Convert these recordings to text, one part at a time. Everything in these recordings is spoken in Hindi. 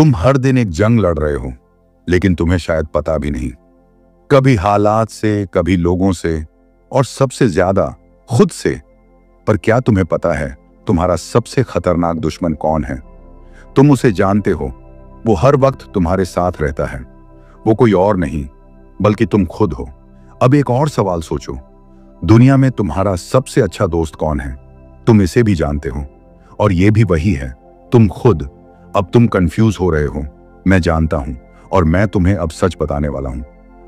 तुम हर दिन एक जंग लड़ रहे हो, लेकिन तुम्हें शायद पता भी नहीं। कभी हालात से, कभी लोगों से, और सबसे ज्यादा खुद से। पर क्या तुम्हें पता है तुम्हारा सबसे खतरनाक दुश्मन कौन है? तुम उसे जानते हो। वो हर वक्त तुम्हारे साथ रहता है। वो कोई और नहीं बल्कि तुम खुद हो। अब एक और सवाल सोचो, दुनिया में तुम्हारा सबसे अच्छा दोस्त कौन है? तुम इसे भी जानते हो, और ये भी वही है, तुम खुद। अब तुम कंफ्यूज हो रहे हो, मैं जानता हूं, और मैं तुम्हें अब सच बताने वाला हूं।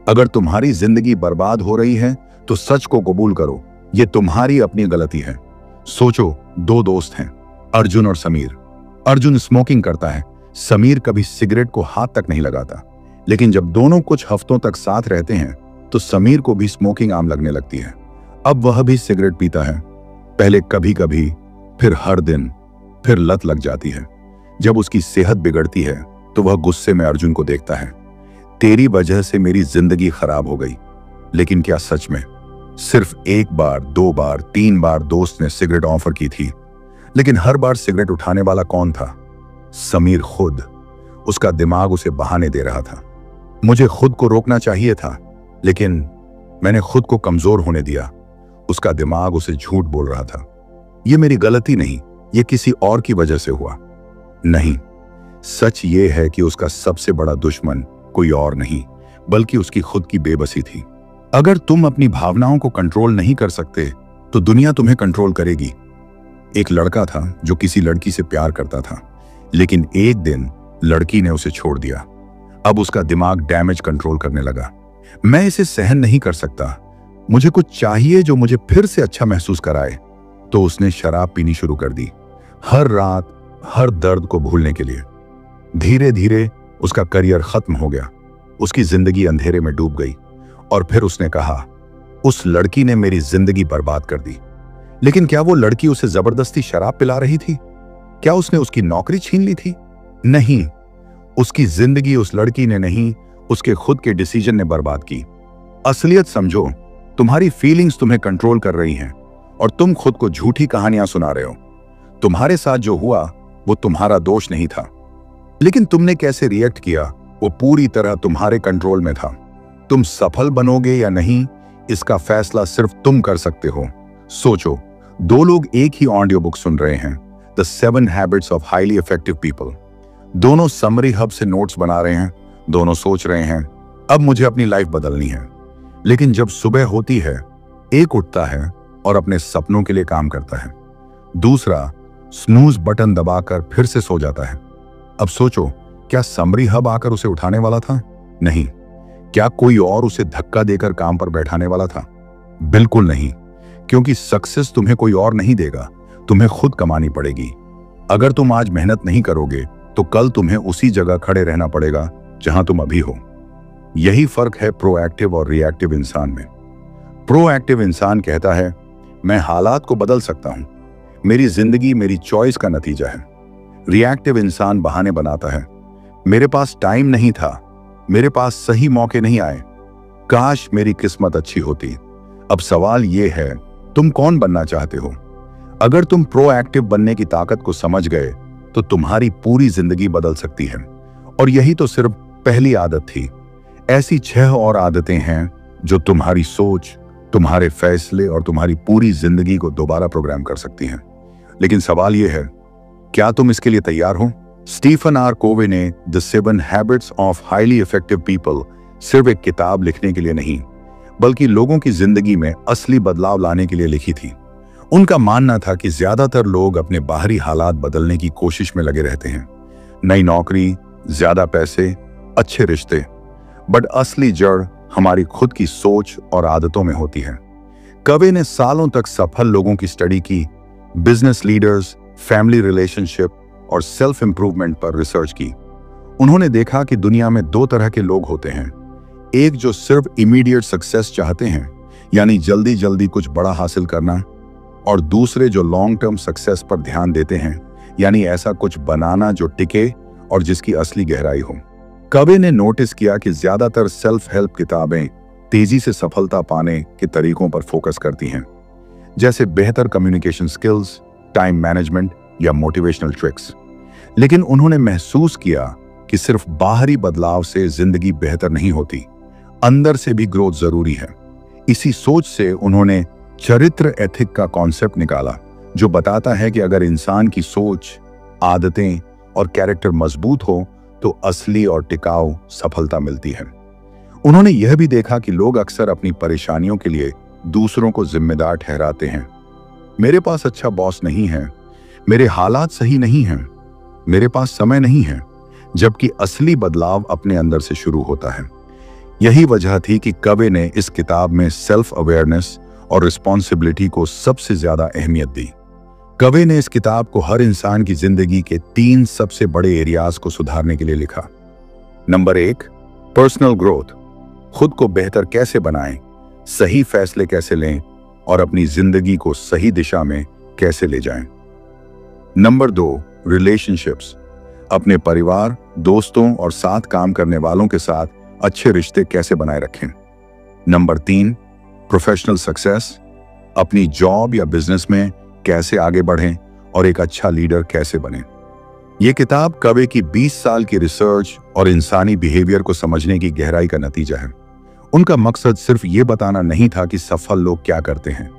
अगर तुम्हारी जिंदगी बर्बाद हो रही है तो सच को कबूल करो, ये तुम्हारी अपनी गलती है। सोचो, दो दोस्त हैं, अर्जुन और समीर। अर्जुन स्मोकिंग करता है, समीर कभी सिगरेट को हाथ तक नहीं लगाता। लेकिन जब दोनों कुछ हफ्तों तक साथ रहते हैं तो समीर को भी स्मोकिंग आम लगने लगती है। अब वह भी सिगरेट पीता है, पहले कभी कभी, फिर हर दिन, फिर लत लग जाती है। जब उसकी सेहत बिगड़ती है तो वह गुस्से में अर्जुन को देखता है, तेरी वजह से मेरी जिंदगी खराब हो गई। लेकिन क्या सच में सिर्फ एक बार, दो बार, तीन बार दोस्त ने सिगरेट ऑफर की थी? लेकिन हर बार सिगरेट उठाने वाला कौन था? समीर खुद। उसका दिमाग उसे बहाने दे रहा था। मुझे खुद को रोकना चाहिए था, लेकिन मैंने खुद को कमजोर होने दिया। उसका दिमाग उसे झूठ बोल रहा था। यह मेरी गलती नहीं, यह किसी और की वजह से हुआ। नहीं, सच ये है कि उसका सबसे बड़ा दुश्मन कोई और नहीं बल्कि उसकी खुद की बेबसी थी। अगर तुम अपनी भावनाओं को कंट्रोल नहीं कर सकते तो दुनिया तुम्हें कंट्रोल करेगी। एक लड़का था जो किसी लड़की से प्यार करता था, लेकिन एक दिन लड़की ने उसे छोड़ दिया। अब उसका दिमाग डैमेज कंट्रोल करने लगा। मैं इसे सहन नहीं कर सकता, मुझे कुछ चाहिए जो मुझे फिर से अच्छा महसूस कराए। तो उसने शराब पीनी शुरू कर दी, हर रात, हर दर्द को भूलने के लिए। धीरे धीरे उसका करियर खत्म हो गया, उसकी जिंदगी अंधेरे में डूब गई। और फिर उसने कहा, उस लड़की ने मेरी जिंदगी बर्बाद कर दी। लेकिन क्या वो लड़की उसे जबरदस्ती शराब पिला रही थी? क्या उसने उसकी नौकरी छीन ली थी? नहीं, उसकी जिंदगी उस लड़की ने नहीं, उसके खुद के डिसीजन ने बर्बाद की। असलियत समझो, तुम्हारी फीलिंग्स तुम्हें कंट्रोल कर रही हैं और तुम खुद को झूठी कहानियां सुना रहे हो। तुम्हारे साथ जो हुआ वो तुम्हारा दोष नहीं था, लेकिन तुमने कैसे रिएक्ट किया वो पूरी तरह तुम्हारे कंट्रोल में था। तुम सफल बनोगे या नहीं, इसका फैसला सिर्फ तुम कर सकते हो। सोचो, दो लोग एक ही ऑडियो बुक सुन रहे हैं, the 7 habits of highly effective people. दोनों समरी हब से नोट्स बना रहे हैं, दोनों सोच रहे हैं, अब मुझे अपनी लाइफ बदलनी है। लेकिन जब सुबह होती है, एक उठता है और अपने सपनों के लिए काम करता है, दूसरा स्नूज बटन दबाकर फिर से सो जाता है। अब सोचो, क्या समरी हब आकर उसे उठाने वाला था? नहीं। क्या कोई और उसे धक्का देकर काम पर बैठाने वाला था? बिल्कुल नहीं, क्योंकि सक्सेस तुम्हें कोई और नहीं देगा, तुम्हें खुद कमानी पड़ेगी। अगर तुम आज मेहनत नहीं करोगे तो कल तुम्हें उसी जगह खड़े रहना पड़ेगा जहां तुम अभी हो। यही फर्क है प्रोएक्टिव और रिएक्टिव इंसान में। प्रोएक्टिव इंसान कहता है, मैं हालात को बदल सकता हूं, मेरी जिंदगी मेरी चॉइस का नतीजा है। रिएक्टिव इंसान बहाने बनाता है, मेरे पास टाइम नहीं था, मेरे पास सही मौके नहीं आए, काश मेरी किस्मत अच्छी होती। अब सवाल यह है, तुम कौन बनना चाहते हो? अगर तुम प्रोएक्टिव बनने की ताकत को समझ गए तो तुम्हारी पूरी जिंदगी बदल सकती है। और यही तो सिर्फ पहली आदत थी। ऐसी 6 और आदतें हैं जो तुम्हारी सोच, तुम्हारे फैसले और तुम्हारी पूरी जिंदगी को दोबारा प्रोग्राम कर सकती हैं। लेकिन सवाल यह है, क्या तुम इसके लिए तैयार हो? स्टीफन आर कोवे ने the 7 habits of highly effective people सिर्फ एक किताब लिखने के लिए नहीं, बल्कि लोगों की जिंदगी में असली बदलाव लाने के लिए लिखी थी। उनका मानना था कि ज्यादातर लोग अपने बाहरी हालात बदलने की कोशिश में लगे रहते हैं, नई नौकरी, ज्यादा पैसे, अच्छे रिश्ते, बट असली जड़ हमारी खुद की सोच और आदतों में होती है। कवे ने सालों तक सफल लोगों की स्टडी की, बिजनेस लीडर्स, फैमिली रिलेशनशिप और सेल्फ इंप्रूवमेंट पर रिसर्च की। उन्होंने देखा कि दुनिया में 2 तरह के लोग होते हैं, एक जो सिर्फ इमीडिएट सक्सेस चाहते हैं, यानी जल्दी जल्दी कुछ बड़ा हासिल करना, और दूसरे जो लॉन्ग टर्म सक्सेस पर ध्यान देते हैं, यानी ऐसा कुछ बनाना जो टिके और जिसकी असली गहराई हो। कवे ने नोटिस किया कि ज्यादातर सेल्फ हेल्प किताबें तेजी से सफलता पाने के तरीकों पर फोकस करती हैं, जैसे बेहतर कम्युनिकेशन स्किल्स, टाइम मैनेजमेंट या मोटिवेशनल ट्रिक्स। लेकिन उन्होंने महसूस किया कि सिर्फ बाहरी बदलाव से जिंदगी बेहतर नहीं होती, अंदर से भी ग्रोथ जरूरी है। इसी सोच से उन्होंने चरित्र एथिक का कॉन्सेप्ट निकाला, जो बताता है कि अगर इंसान की सोच, आदतें और कैरेक्टर मजबूत हो तो असली और टिकाऊ सफलता मिलती है। उन्होंने यह भी देखा कि लोग अक्सर अपनी परेशानियों के लिए दूसरों को जिम्मेदार ठहराते हैं। मेरे पास अच्छा बॉस नहीं है, मेरे हालात सही नहीं हैं, मेरे पास समय नहीं है, जबकि असली बदलाव अपने अंदर से शुरू होता है। यही वजह थी कि कवे ने इस किताब में सेल्फ अवेयरनेस और रिस्पॉन्सिबिलिटी को सबसे ज्यादा अहमियत दी। कवे ने इस किताब को हर इंसान की जिंदगी के 3 सबसे बड़े एरियाज को सुधारने के लिए लिखा। नंबर 1, पर्सनल ग्रोथ, खुद को बेहतर कैसे बनाएं, सही फैसले कैसे लें और अपनी जिंदगी को सही दिशा में कैसे ले जाएं। नंबर 2, रिलेशनशिप्स, अपने परिवार, दोस्तों और साथ काम करने वालों के साथ अच्छे रिश्ते कैसे बनाए रखें। नंबर 3, प्रोफेशनल सक्सेस, अपनी जॉब या बिजनेस में कैसे आगे बढ़ें और एक अच्छा लीडर कैसे बनें। यह किताब कवे की 20 साल की रिसर्च और इंसानी बिहेवियर को समझने की गहराई का नतीजा है। उनका मकसद सिर्फ ये बताना नहीं था कि सफल लोग क्या करते हैं,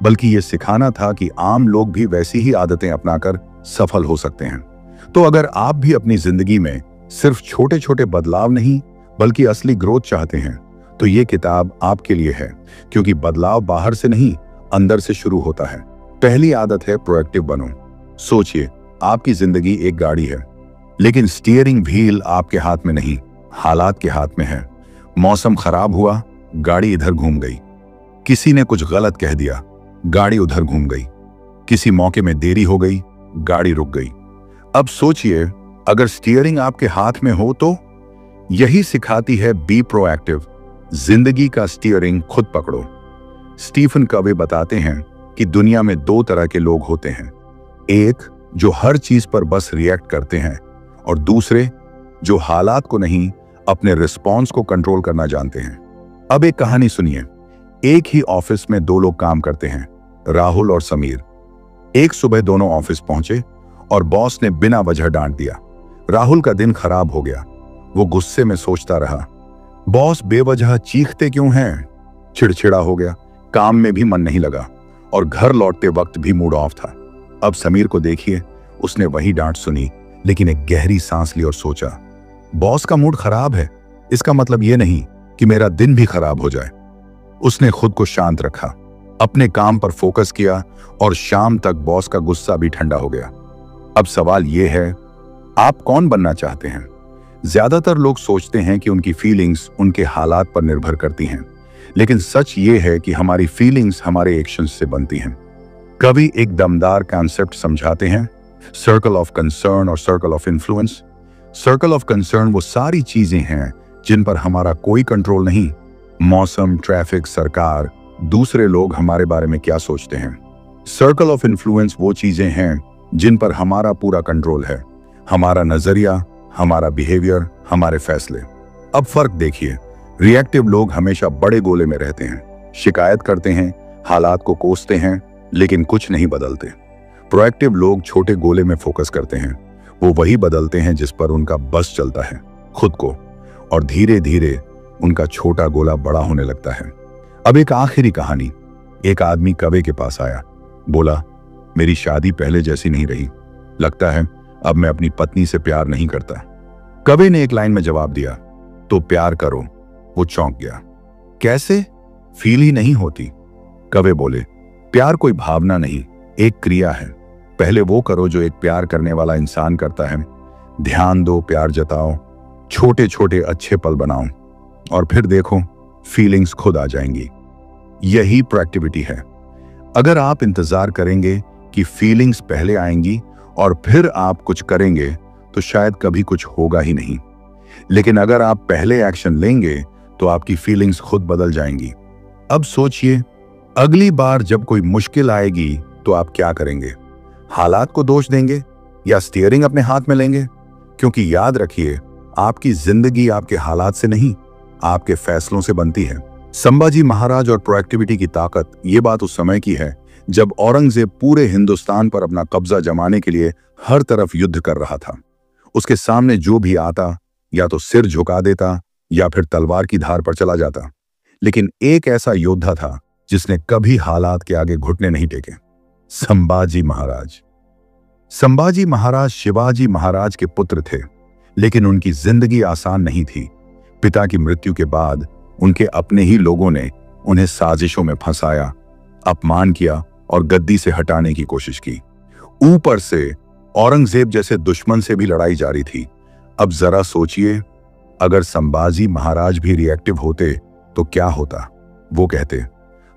बल्कि ये सिखाना था कि आम लोग भी वैसी ही आदतें अपनाकर सफल हो सकते हैं। तो अगर आप भी अपनी जिंदगी में सिर्फ छोटे छोटे बदलाव नहीं बल्कि असली ग्रोथ चाहते हैं तो ये किताब आपके लिए है, क्योंकि बदलाव बाहर से नहीं अंदर से शुरू होता है। पहली आदत है प्रोएक्टिव बनो। सोचिए, आपकी जिंदगी एक गाड़ी है, लेकिन स्टीयरिंग व्हील आपके हाथ में नहीं, हालात के हाथ में है। मौसम खराब हुआ, गाड़ी इधर घूम गई। किसी ने कुछ गलत कह दिया, गाड़ी उधर घूम गई। किसी मौके में देरी हो गई, गाड़ी रुक गई। अब सोचिए, अगर स्टीयरिंग आपके हाथ में हो तो यही सिखाती है बी प्रोएक्टिव, जिंदगी का स्टीयरिंग खुद पकड़ो। स्टीफन कवे बताते हैं कि दुनिया में 2 तरह के लोग होते हैं, एक जो हर चीज पर बस रिएक्ट करते हैं और दूसरे जो हालात को नहीं अपने रिस्पॉन्स को कंट्रोल करना जानते हैं। अब एक कहानी सुनिए। एक ही ऑफिस में 2 लोग काम करते हैं, राहुल और समीर। एक सुबह दोनों ऑफिस पहुंचे और बॉस ने बिना वजह डांट दिया। राहुल का दिन खराब हो गया। वो गुस्से में सोचता रहा, बॉस बेवजह चीखते क्यों हैं? चिड़चिड़ा हो गया, काम में भी मन नहीं लगा और घर लौटते वक्त भी मूड ऑफ था। अब समीर को देखिए, उसने वही डांट सुनी, लेकिन एक गहरी सांस ली और सोचा, बॉस का मूड खराब है, इसका मतलब यह नहीं कि मेरा दिन भी खराब हो जाए। उसने खुद को शांत रखा, अपने काम पर फोकस किया और शाम तक बॉस का गुस्सा भी ठंडा हो गया। अब सवाल यह है, आप कौन बनना चाहते हैं? ज्यादातर लोग सोचते हैं कि उनकी फीलिंग्स उनके हालात पर निर्भर करती हैं, लेकिन सच ये है कि हमारी फीलिंग्स हमारे एक्शंस से बनती हैं। कवि एक दमदार कॉन्सेप्ट समझाते हैं, सर्कल ऑफ कंसर्न और circle of influence. Circle of concern वो सारी चीजें हैं जिन पर हमारा कोई कंट्रोल नहीं, मौसम, ट्रैफिक, सरकार, दूसरे लोग हमारे बारे में क्या सोचते हैं। सर्कल ऑफ इन्फ्लुएंस वो चीजें हैं जिन पर हमारा पूरा कंट्रोल है, हमारा नजरिया, हमारा बिहेवियर, हमारे फैसले। अब फर्क देखिए, रिएक्टिव लोग हमेशा बड़े गोले में रहते हैं, शिकायत करते हैं, हालात को कोसते हैं, लेकिन कुछ नहीं बदलते। प्रोएक्टिव लोग छोटे गोले में फोकस करते हैं, वो वही बदलते हैं जिस पर उनका बस चलता है, खुद को, और धीरे धीरे उनका छोटा गोला बड़ा होने लगता है। अब एक आखिरी कहानी। एक आदमी कवे के पास आया, बोला, मेरी शादी पहले जैसी नहीं रही, लगता है अब मैं अपनी पत्नी से प्यार नहीं करता। कवे ने एक लाइन में जवाब दिया, तो प्यार करो। वो चौंक गया, कैसे? फील ही नहीं होती। कवे बोले, प्यार कोई भावना नहीं, एक क्रिया है। पहले वो करो जो एक प्यार करने वाला इंसान करता है, ध्यान दो, प्यार जताओ, छोटे छोटे अच्छे पल बनाओ, और फिर देखो फीलिंग्स खुद आ जाएंगी। यही प्रोएक्टिविटी है। अगर आप इंतजार करेंगे कि फीलिंग्स पहले आएंगी और फिर आप कुछ करेंगे तो शायद कभी कुछ होगा ही नहीं। लेकिन अगर आप पहले एक्शन लेंगे तो आपकी फीलिंग्स खुद बदल जाएंगी। अब सोचिए, अगली बार जब कोई मुश्किल आएगी तो आप क्या करेंगे? हालात को दोष देंगे या स्टीयरिंग अपने हाथ में लेंगे? क्योंकि याद रखिए, आपकी जिंदगी आपके हालात से नहीं, आपके फैसलों से बनती है। संभाजी महाराज और प्रोएक्टिविटी की ताकत, ये बात उस समय की है जब औरंगजेब पूरे हिंदुस्तान पर अपना कब्जा जमाने के लिए हर तरफ युद्ध कर रहा था। उसके सामने जो भी आता या तो सिर झुका देता या फिर तलवार की धार पर चला जाता। लेकिन एक ऐसा योद्धा था जिसने कभी हालात के आगे घुटने नहीं टेके, संभाजी महाराज। संभाजी महाराज शिवाजी महाराज के पुत्र थे, लेकिन उनकी जिंदगी आसान नहीं थी। पिता की मृत्यु के बाद उनके अपने ही लोगों ने उन्हें साजिशों में फंसाया, अपमान किया और गद्दी से हटाने की कोशिश की। ऊपर से औरंगजेब जैसे दुश्मन से भी लड़ाई जारी थी। अब जरा सोचिए, अगर संभाजी महाराज भी रिएक्टिव होते तो क्या होता। वो कहते,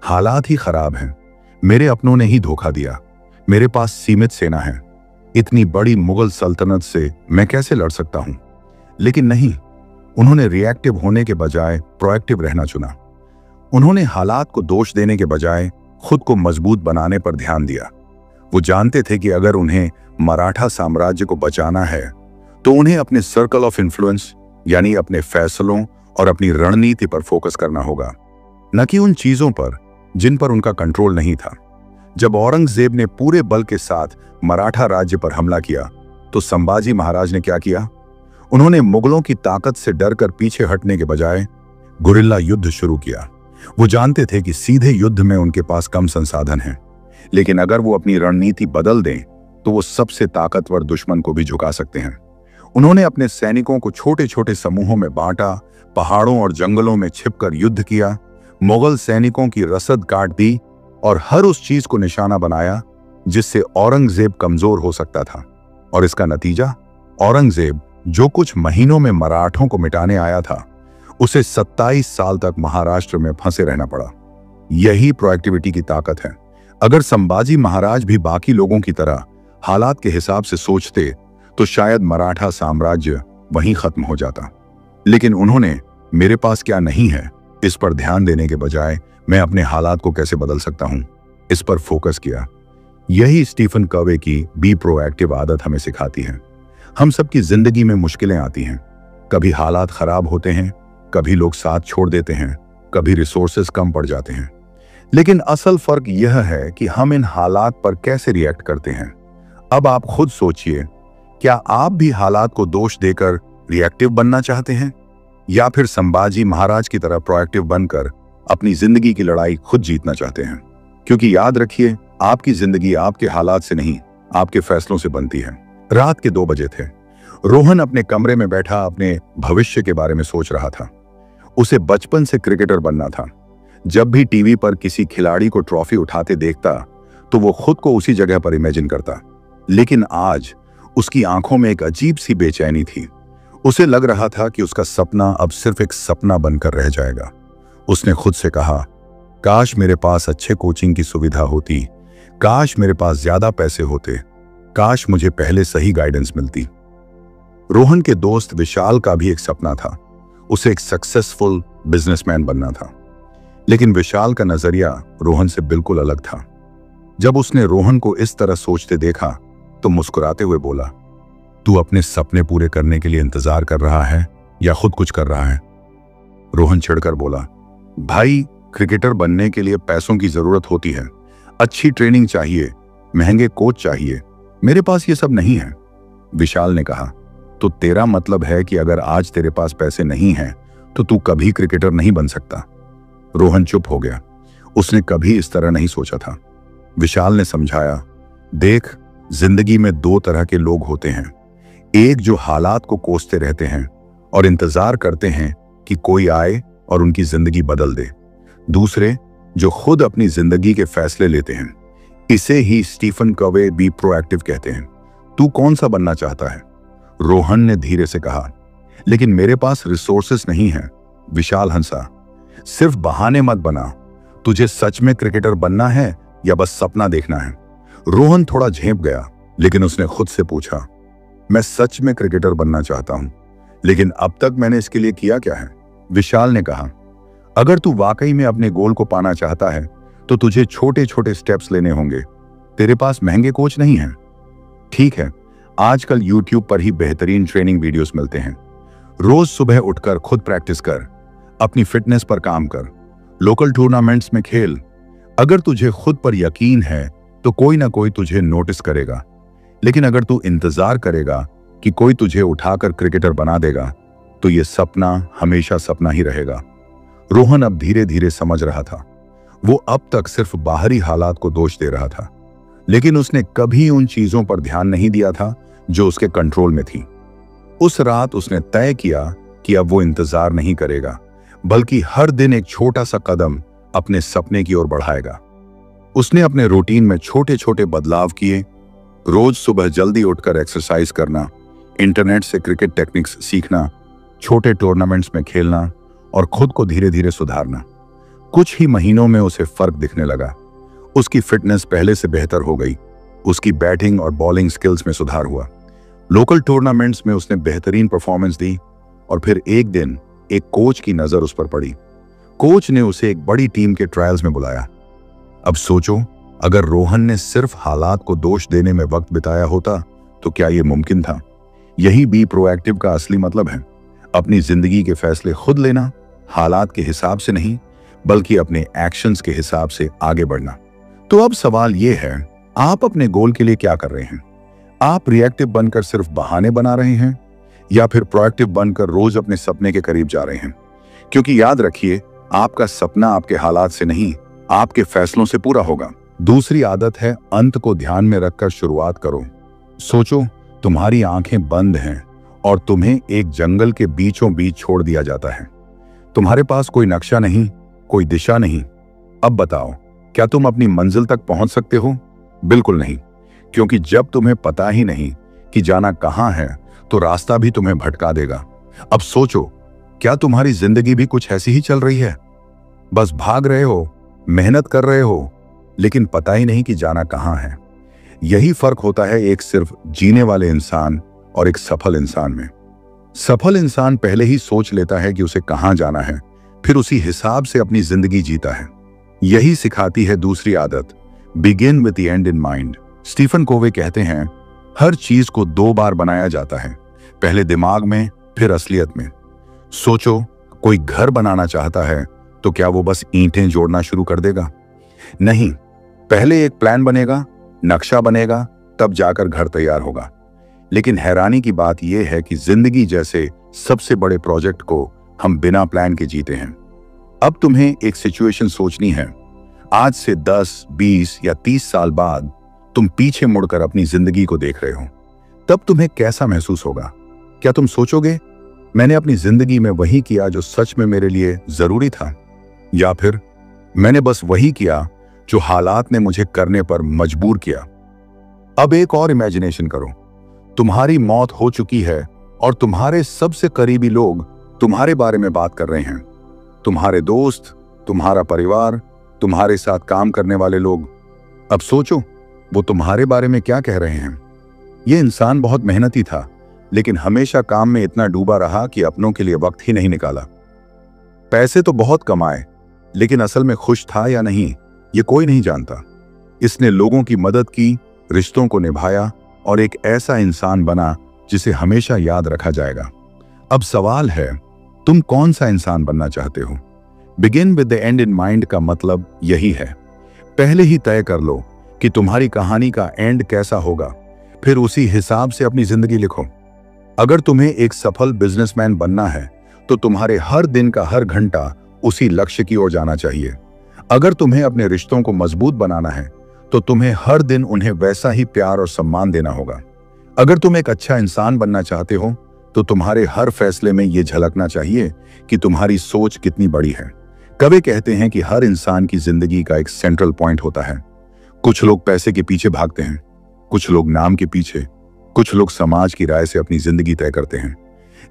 हालात ही खराब हैं, मेरे अपनों ने ही धोखा दिया, मेरे पास सीमित सेना है, इतनी बड़ी मुगल सल्तनत से मैं कैसे लड़ सकता हूं। लेकिन नहीं, उन्होंने रिएक्टिव होने के बजाय प्रोएक्टिव रहना चुना। उन्होंने हालात को दोष देने के बजाय खुद को मजबूत बनाने पर ध्यान दिया। वो जानते थे कि अगर उन्हें मराठा साम्राज्य को बचाना है तो उन्हें अपने सर्कल ऑफ इन्फ्लुएंस यानी अपने फैसलों और अपनी रणनीति पर फोकस करना होगा, न कि उन चीजों पर जिन पर उनका कंट्रोल नहीं था। जब औरंगजेब ने पूरे बल के साथ मराठा राज्य पर हमला किया तो संभाजी महाराज ने क्या किया? उन्होंने मुगलों की ताकत से डरकर पीछे हटने के बजाय गुरिल्ला युद्ध शुरू किया। वो जानते थे कि सीधे युद्ध में उनके पास कम संसाधन हैं, लेकिन अगर वो अपनी रणनीति बदल दें तो वो सबसे ताकतवर दुश्मन को भी झुका सकते हैं। उन्होंने अपने सैनिकों को छोटे छोटे समूहों में बांटा, पहाड़ों और जंगलों में छिपकर युद्ध किया, मुगल सैनिकों की रसद काट दी और हर उस चीज को निशाना बनाया जिससे औरंगजेब कमजोर हो सकता था। और इसका नतीजा, औरंगजेब जो कुछ महीनों में मराठों को मिटाने आया था, उसे 27 साल तक महाराष्ट्र में फंसे रहना पड़ा। यही प्रोएक्टिविटी की ताकत है। अगर संभाजी महाराज भी बाकी लोगों की तरह हालात के हिसाब से सोचते तो शायद मराठा साम्राज्य वहीं खत्म हो जाता। लेकिन उन्होंने मेरे पास क्या नहीं है इस पर ध्यान देने के बजाय मैं अपने हालात को कैसे बदल सकता हूं, इस पर फोकस किया। यही स्टीफन कवे की बी प्रोएक्टिव आदत हमें सिखाती है। हम सबकी जिंदगी में मुश्किलें आती हैं, कभी हालात खराब होते हैं, कभी लोग साथ छोड़ देते हैं, कभी रिसोर्सेस कम पड़ जाते हैं। लेकिन असल फर्क यह है कि हम इन हालात पर कैसे रिएक्ट करते हैं। अब आप खुद सोचिए, क्या आप भी हालात को दोष देकर रिएक्टिव बनना चाहते हैं या फिर संभाजी महाराज की तरह प्रोएक्टिव बनकर अपनी जिंदगी की लड़ाई खुद जीतना चाहते हैं? क्योंकि याद रखिए, आपकी जिंदगी आपके हालात से नहीं, आपके फैसलों से बनती है। रात के 2 बजे थे। रोहन अपने कमरे में बैठा अपने भविष्य के बारे में सोच रहा था। उसे बचपन से क्रिकेटर बनना था। जब भी टीवी पर किसी खिलाड़ी को ट्रॉफी उठाते देखता तो वो खुद को उसी जगह पर इमेजिन करता। लेकिन आज उसकी आंखों में एक अजीब सी बेचैनी थी। उसे लग रहा था कि उसका सपना अब सिर्फ एक सपना बनकर रह जाएगा। उसने खुद से कहा, काश मेरे पास अच्छे कोचिंग की सुविधा होती, काश मेरे पास ज्यादा पैसे होते, काश मुझे पहले सही गाइडेंस मिलती। रोहन के दोस्त विशाल का भी एक सपना था। उसे एक सक्सेसफुल बिजनेसमैन बनना था। लेकिन विशाल का नजरिया रोहन से बिल्कुल अलग था। जब उसने रोहन को इस तरह सोचते देखा तो मुस्कुराते हुए बोला, तू अपने सपने पूरे करने के लिए इंतजार कर रहा है या खुद कुछ कर रहा है? रोहन चिढ़कर बोला, भाई, क्रिकेटर बनने के लिए पैसों की जरूरत होती है, अच्छी ट्रेनिंग चाहिए, महंगे कोच चाहिए, मेरे पास ये सब नहीं है। विशाल ने कहा, तो तेरा मतलब है कि अगर आज तेरे पास पैसे नहीं हैं तो तू कभी क्रिकेटर नहीं बन सकता। रोहन चुप हो गया। उसने कभी इस तरह नहीं सोचा था। विशाल ने समझाया, देख, जिंदगी में 2 तरह के लोग होते हैं। एक जो हालात को कोसते रहते हैं और इंतजार करते हैं कि कोई आए और उनकी जिंदगी बदल दे। दूसरे जो खुद अपनी जिंदगी के फैसले लेते हैं। इसे ही स्टीफन कवे बी प्रोएक्टिव कहते हैं। तू कौन सा बनना चाहता है? रोहन ने धीरे से कहा, लेकिन मेरे पास रिसोर्सेस नहीं है। विशाल हंसा, सिर्फ बहाने मत बना। तुझे सच में क्रिकेटर बनना है या बस सपना देखना है? रोहन थोड़ा झेंप गया, लेकिन उसने खुद से पूछा, मैं सच में क्रिकेटर बनना चाहता हूं, लेकिन अब तक मैंने इसके लिए किया क्या है? विशाल ने कहा, अगर तू वाकई में अपने गोल को पाना चाहता है तो तुझे छोटे छोटे स्टेप्स लेने होंगे। तेरे पास महंगे कोच नहीं है, ठीक है, आजकल YouTube पर ही बेहतरीन ट्रेनिंग वीडियोस मिलते हैं। रोज सुबह उठकर खुद प्रैक्टिस कर, अपनी फिटनेस पर काम कर, लोकल टूर्नामेंट्स में खेल। अगर तुझे खुद पर यकीन है तो कोई ना कोई तुझे नोटिस करेगा। लेकिन अगर तू इंतजार करेगा कि कोई तुझे उठाकर क्रिकेटर बना देगा तो यह सपना हमेशा सपना ही रहेगा। रोहन अब धीरे धीरे समझ रहा था। वो अब तक सिर्फ बाहरी हालात को दोष दे रहा था, लेकिन उसने कभी उन चीजों पर ध्यान नहीं दिया था जो उसके कंट्रोल में थी। उस रात उसने तय किया कि अब वो इंतजार नहीं करेगा, बल्कि हर दिन एक छोटा सा कदम अपने सपने की ओर बढ़ाएगा। उसने अपने रूटीन में छोटे छोटे बदलाव किए। रोज सुबह जल्दी उठकर एक्सरसाइज करना, इंटरनेट से क्रिकेट टेक्निक्स सीखना, छोटे टूर्नामेंट्स में खेलना और खुद को धीरे धीरे सुधारना। कुछ ही महीनों में उसे फर्क दिखने लगा। उसकी फिटनेस पहले से बेहतर हो गई। उसकी बैटिंग और बॉलिंग स्किल्स में सुधार हुआ। लोकल टूर्नामेंट्स में उसने बेहतरीन परफॉर्मेंस दी और फिर एक दिन एक कोच की नजर उस पर पड़ी। कोच ने उसे एक बड़ी टीम के ट्रायल्स में बुलाया। अब सोचो, अगर रोहन ने सिर्फ हालात को दोष देने में वक्त बिताया होता तो क्या यह मुमकिन था? यही बी प्रोएक्टिव का असली मतलब है। अपनी जिंदगी के फैसले खुद लेना, हालात के हिसाब से नहीं बल्कि अपने एक्शंस के हिसाब से आगे बढ़ना। तो अब सवाल यह है, आप अपने गोल के लिए क्या कर रहे हैं? आप रिएक्टिव बनकर सिर्फ बहाने बना रहे हैं या फिर प्रोएक्टिव बनकर रोज अपने सपने के करीब जा रहे हैं? क्योंकि याद रखिए, आपका सपना आपके हालात से नहीं, आपके फैसलों से पूरा होगा। दूसरी आदत है, अंत को ध्यान में रखकर शुरुआत करो। सोचो, तुम्हारी आंखें बंद हैं और तुम्हें एक जंगल के बीचों बीच छोड़ दिया जाता है। तुम्हारे पास कोई नक्शा नहीं, कोई दिशा नहीं। अब बताओ, क्या तुम अपनी मंजिल तक पहुंच सकते हो? बिल्कुल नहीं, क्योंकि जब तुम्हें पता ही नहीं कि जाना कहां है तो रास्ता भी तुम्हें भटका देगा। अब सोचो, क्या तुम्हारी जिंदगी भी कुछ ऐसी ही चल रही है? बस भाग रहे हो, मेहनत कर रहे हो, लेकिन पता ही नहीं कि जाना कहां है। यही फर्क होता है एक सिर्फ जीने वाले इंसान और एक सफल इंसान में। सफल इंसान पहले ही सोच लेता है कि उसे कहां जाना है, फिर उसी हिसाब से अपनी जिंदगी जीता है। यही सिखाती है दूसरी आदत, begin with the end in mind. Stephen Covey कहते हैं, हर चीज को 2 बार बनाया जाता है, पहले दिमाग में फिर असलियत में। सोचो, कोई घर बनाना चाहता है तो क्या वो बस ईंटें जोड़ना शुरू कर देगा? नहीं, पहले एक प्लान बनेगा, नक्शा बनेगा, तब जाकर घर तैयार होगा। लेकिन हैरानी की बात यह है कि जिंदगी जैसे सबसे बड़े प्रोजेक्ट को हम बिना प्लान के जीते हैं। अब तुम्हें एक सिचुएशन सोचनी है। आज से 10, 20 या 30 साल बाद तुम पीछे मुड़कर अपनी जिंदगी को देख रहे हो, तब तुम्हें कैसा महसूस होगा? क्या तुम सोचोगे, मैंने अपनी जिंदगी में वही किया जो सच में मेरे लिए जरूरी था, या फिर मैंने बस वही किया जो हालात ने मुझे करने पर मजबूर किया? अब एक और इमेजिनेशन करो, तुम्हारी मौत हो चुकी है और तुम्हारे सबसे करीबी लोग तुम्हारे बारे में बात कर रहे हैं। तुम्हारे दोस्त, तुम्हारा परिवार, तुम्हारे साथ काम करने वाले लोग। अब सोचो, वो तुम्हारे बारे में क्या कह रहे हैं। ये इंसान बहुत मेहनती था, लेकिन हमेशा काम में इतना डूबा रहा कि अपनों के लिए वक्त ही नहीं निकाला। पैसे तो बहुत कमाए, लेकिन असल में खुश था या नहीं, ये कोई नहीं जानता। इसने लोगों की मदद की, रिश्तों को निभाया और एक ऐसा इंसान बना जिसे हमेशा याद रखा जाएगा। अब सवाल है, तुम कौन सा इंसान बनना चाहते हो? Begin with the end in mind का मतलब यही है। पहले ही तय कर लो कि तुम्हारी कहानी का एंड कैसा होगा, फिर उसी हिसाब से अपनी जिंदगी लिखो। अगर तुम्हें एक सफल बिजनेसमैन बनना है तो तुम्हारे हर दिन का हर घंटा उसी लक्ष्य की ओर जाना चाहिए। अगर तुम्हें अपने रिश्तों को मजबूत बनाना है तो तुम्हें हर दिन उन्हें वैसा ही प्यार और सम्मान देना होगा। अगर तुम एक अच्छा इंसान बनना चाहते हो तो तुम्हारे हर फैसले में यह झलकना चाहिए कि तुम्हारी सोच कितनी बड़ी है। कवि कहते हैं कि हर इंसान की जिंदगी का एक सेंट्रल पॉइंट होता है। कुछ लोग पैसे के पीछे भागते हैं, कुछ लोग नाम के पीछे, कुछ लोग समाज की राय से अपनी जिंदगी तय करते हैं,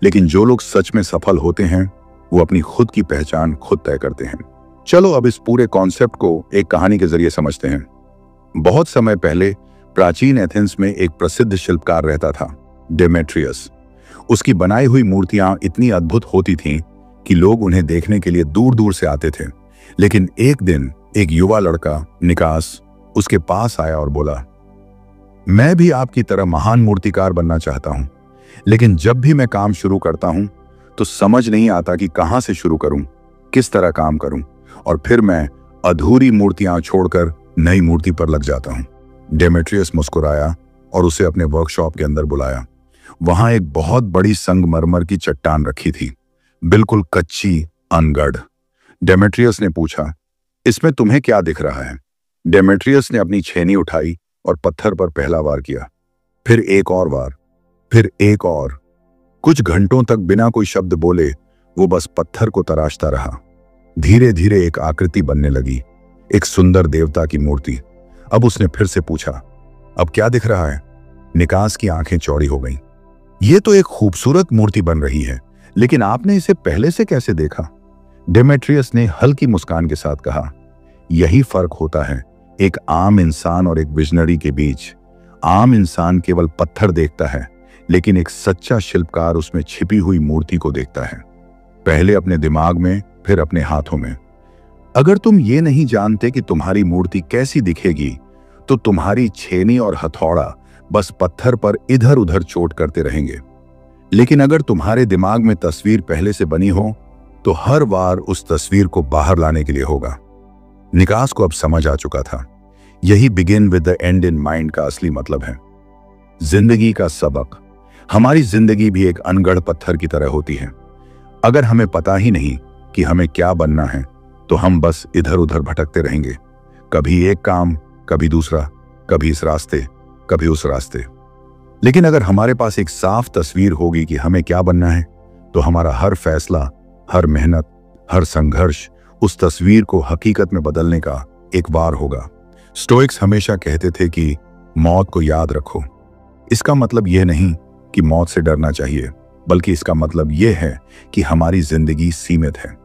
लेकिन जो लोग सच में सफल होते हैं वो अपनी खुद की पहचान खुद तय करते हैं। चलो अब इस पूरे कॉन्सेप्ट को एक कहानी के जरिए समझते हैं। बहुत समय पहले प्राचीन एथेंस में एक प्रसिद्ध शिल्पकार रहता था, डेमेट्रियस। उसकी बनाई हुई मूर्तियां इतनी अद्भुत होती थीं कि लोग उन्हें देखने के लिए दूर दूर से आते थे। लेकिन एक दिन एक युवा लड़का निकास उसके पास आया और बोला, मैं भी आपकी तरह महान मूर्तिकार बनना चाहता हूं, लेकिन जब भी मैं काम शुरू करता हूं तो समझ नहीं आता कि कहां से शुरू करूं, किस तरह काम करूं, और फिर मैं अधूरी मूर्तियां छोड़कर नई मूर्ति पर लग जाता हूं। डेमेट्रियस मुस्कुराया और उसे अपने वर्कशॉप के अंदर बुलाया। वहां एक बहुत बड़ी संगमरमर की चट्टान रखी थी, बिल्कुल कच्ची, अनगढ़। डेमेट्रियस ने पूछा, इसमें तुम्हें क्या दिख रहा है? डेमेट्रियस ने अपनी छेनी उठाई और पत्थर पर पहला वार किया, फिर एक और वार, फिर एक और। कुछ घंटों तक बिना कोई शब्द बोले वो बस पत्थर को तराशता रहा। धीरे धीरे एक आकृति बनने लगी, एक सुंदर देवता की मूर्ति। अब उसने फिर से पूछा, अब क्या दिख रहा है? निकास की आंखें चौड़ी हो गईं। ये तो एक खूबसूरत मूर्ति बन रही है, लेकिन आपने इसे पहले से कैसे देखा? डेमेट्रियस ने हल्की मुस्कान के साथ कहा, यही फर्क होता है एक आम इंसान और एक विजनरी के बीच। आम इंसान केवल पत्थर देखता है, लेकिन एक सच्चा शिल्पकार उसमें छिपी हुई मूर्ति को देखता है, पहले अपने दिमाग में, फिर अपने हाथों में। अगर तुम ये नहीं जानते कि तुम्हारी मूर्ति कैसी दिखेगी, तो तुम्हारी छेनी और हथौड़ा बस पत्थर पर इधर उधर चोट करते रहेंगे। लेकिन अगर तुम्हारे दिमाग में तस्वीर पहले से बनी हो, तो हर बार उस तस्वीर को बाहर लाने के लिए होगा। निकास को अब समझ आ चुका था, यही begin with the end in mind का असली मतलब है। जिंदगी का सबक। हमारी जिंदगी भी एक अनगढ़ पत्थर की तरह होती है। अगर हमें पता ही नहीं कि हमें क्या बनना है, तो हम बस इधर उधर भटकते रहेंगे, कभी एक काम, कभी दूसरा, कभी इस रास्ते, कभी उस रास्ते। लेकिन अगर हमारे पास एक साफ तस्वीर होगी कि हमें क्या बनना है, तो हमारा हर फैसला, हर मेहनत, हर संघर्ष उस तस्वीर को हकीकत में बदलने का एक वार होगा। स्टोइक्स हमेशा कहते थे कि मौत को याद रखो। इसका मतलब यह नहीं कि मौत से डरना चाहिए, बल्कि इसका मतलब यह है कि हमारी जिंदगी सीमित है।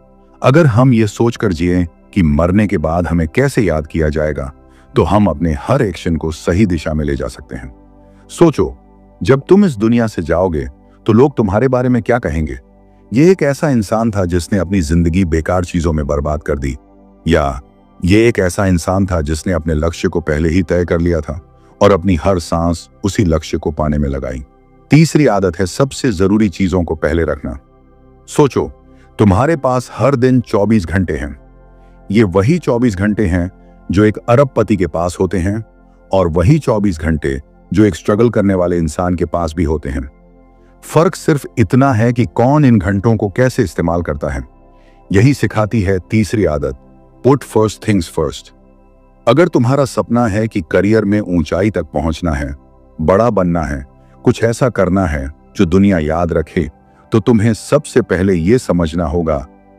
अगर हम ये सोचकर जिएं कि मरने के बाद हमें कैसे याद किया जाएगा, तो हम अपने हर एक्शन को सही दिशा में ले जा सकते हैं। सोचो, जब तुम इस दुनिया से जाओगे तो लोग तुम्हारे बारे में क्या कहेंगे? ये एक ऐसा इंसान था जिसने अपनी जिंदगी बेकार चीजों में बर्बाद कर दी, या ये एक ऐसा इंसान था जिसने अपने लक्ष्य को पहले ही तय कर लिया था और अपनी हर सांस उसी लक्ष्य को पाने में लगाई। तीसरी आदत है सबसे जरूरी चीजों को पहले रखना। सोचो, तुम्हारे पास हर दिन 24 घंटे हैं। ये वही 24 घंटे हैं जो एक अरबपति के पास होते हैं, और वही 24 घंटे जो एक स्ट्रगल करने वाले इंसान के पास भी होते हैं। फर्क सिर्फ इतना है कि कौन इन घंटों को कैसे इस्तेमाल करता है। यही सिखाती है तीसरी आदत, पुट फर्स्ट थिंग्स फर्स्ट। अगर तुम्हारा सपना है कि करियर में ऊंचाई तक पहुंचना है, बड़ा बनना है, कुछ ऐसा करना है जो दुनिया याद रखे, तो तुम्हें सबसे पहले यह समझना होगा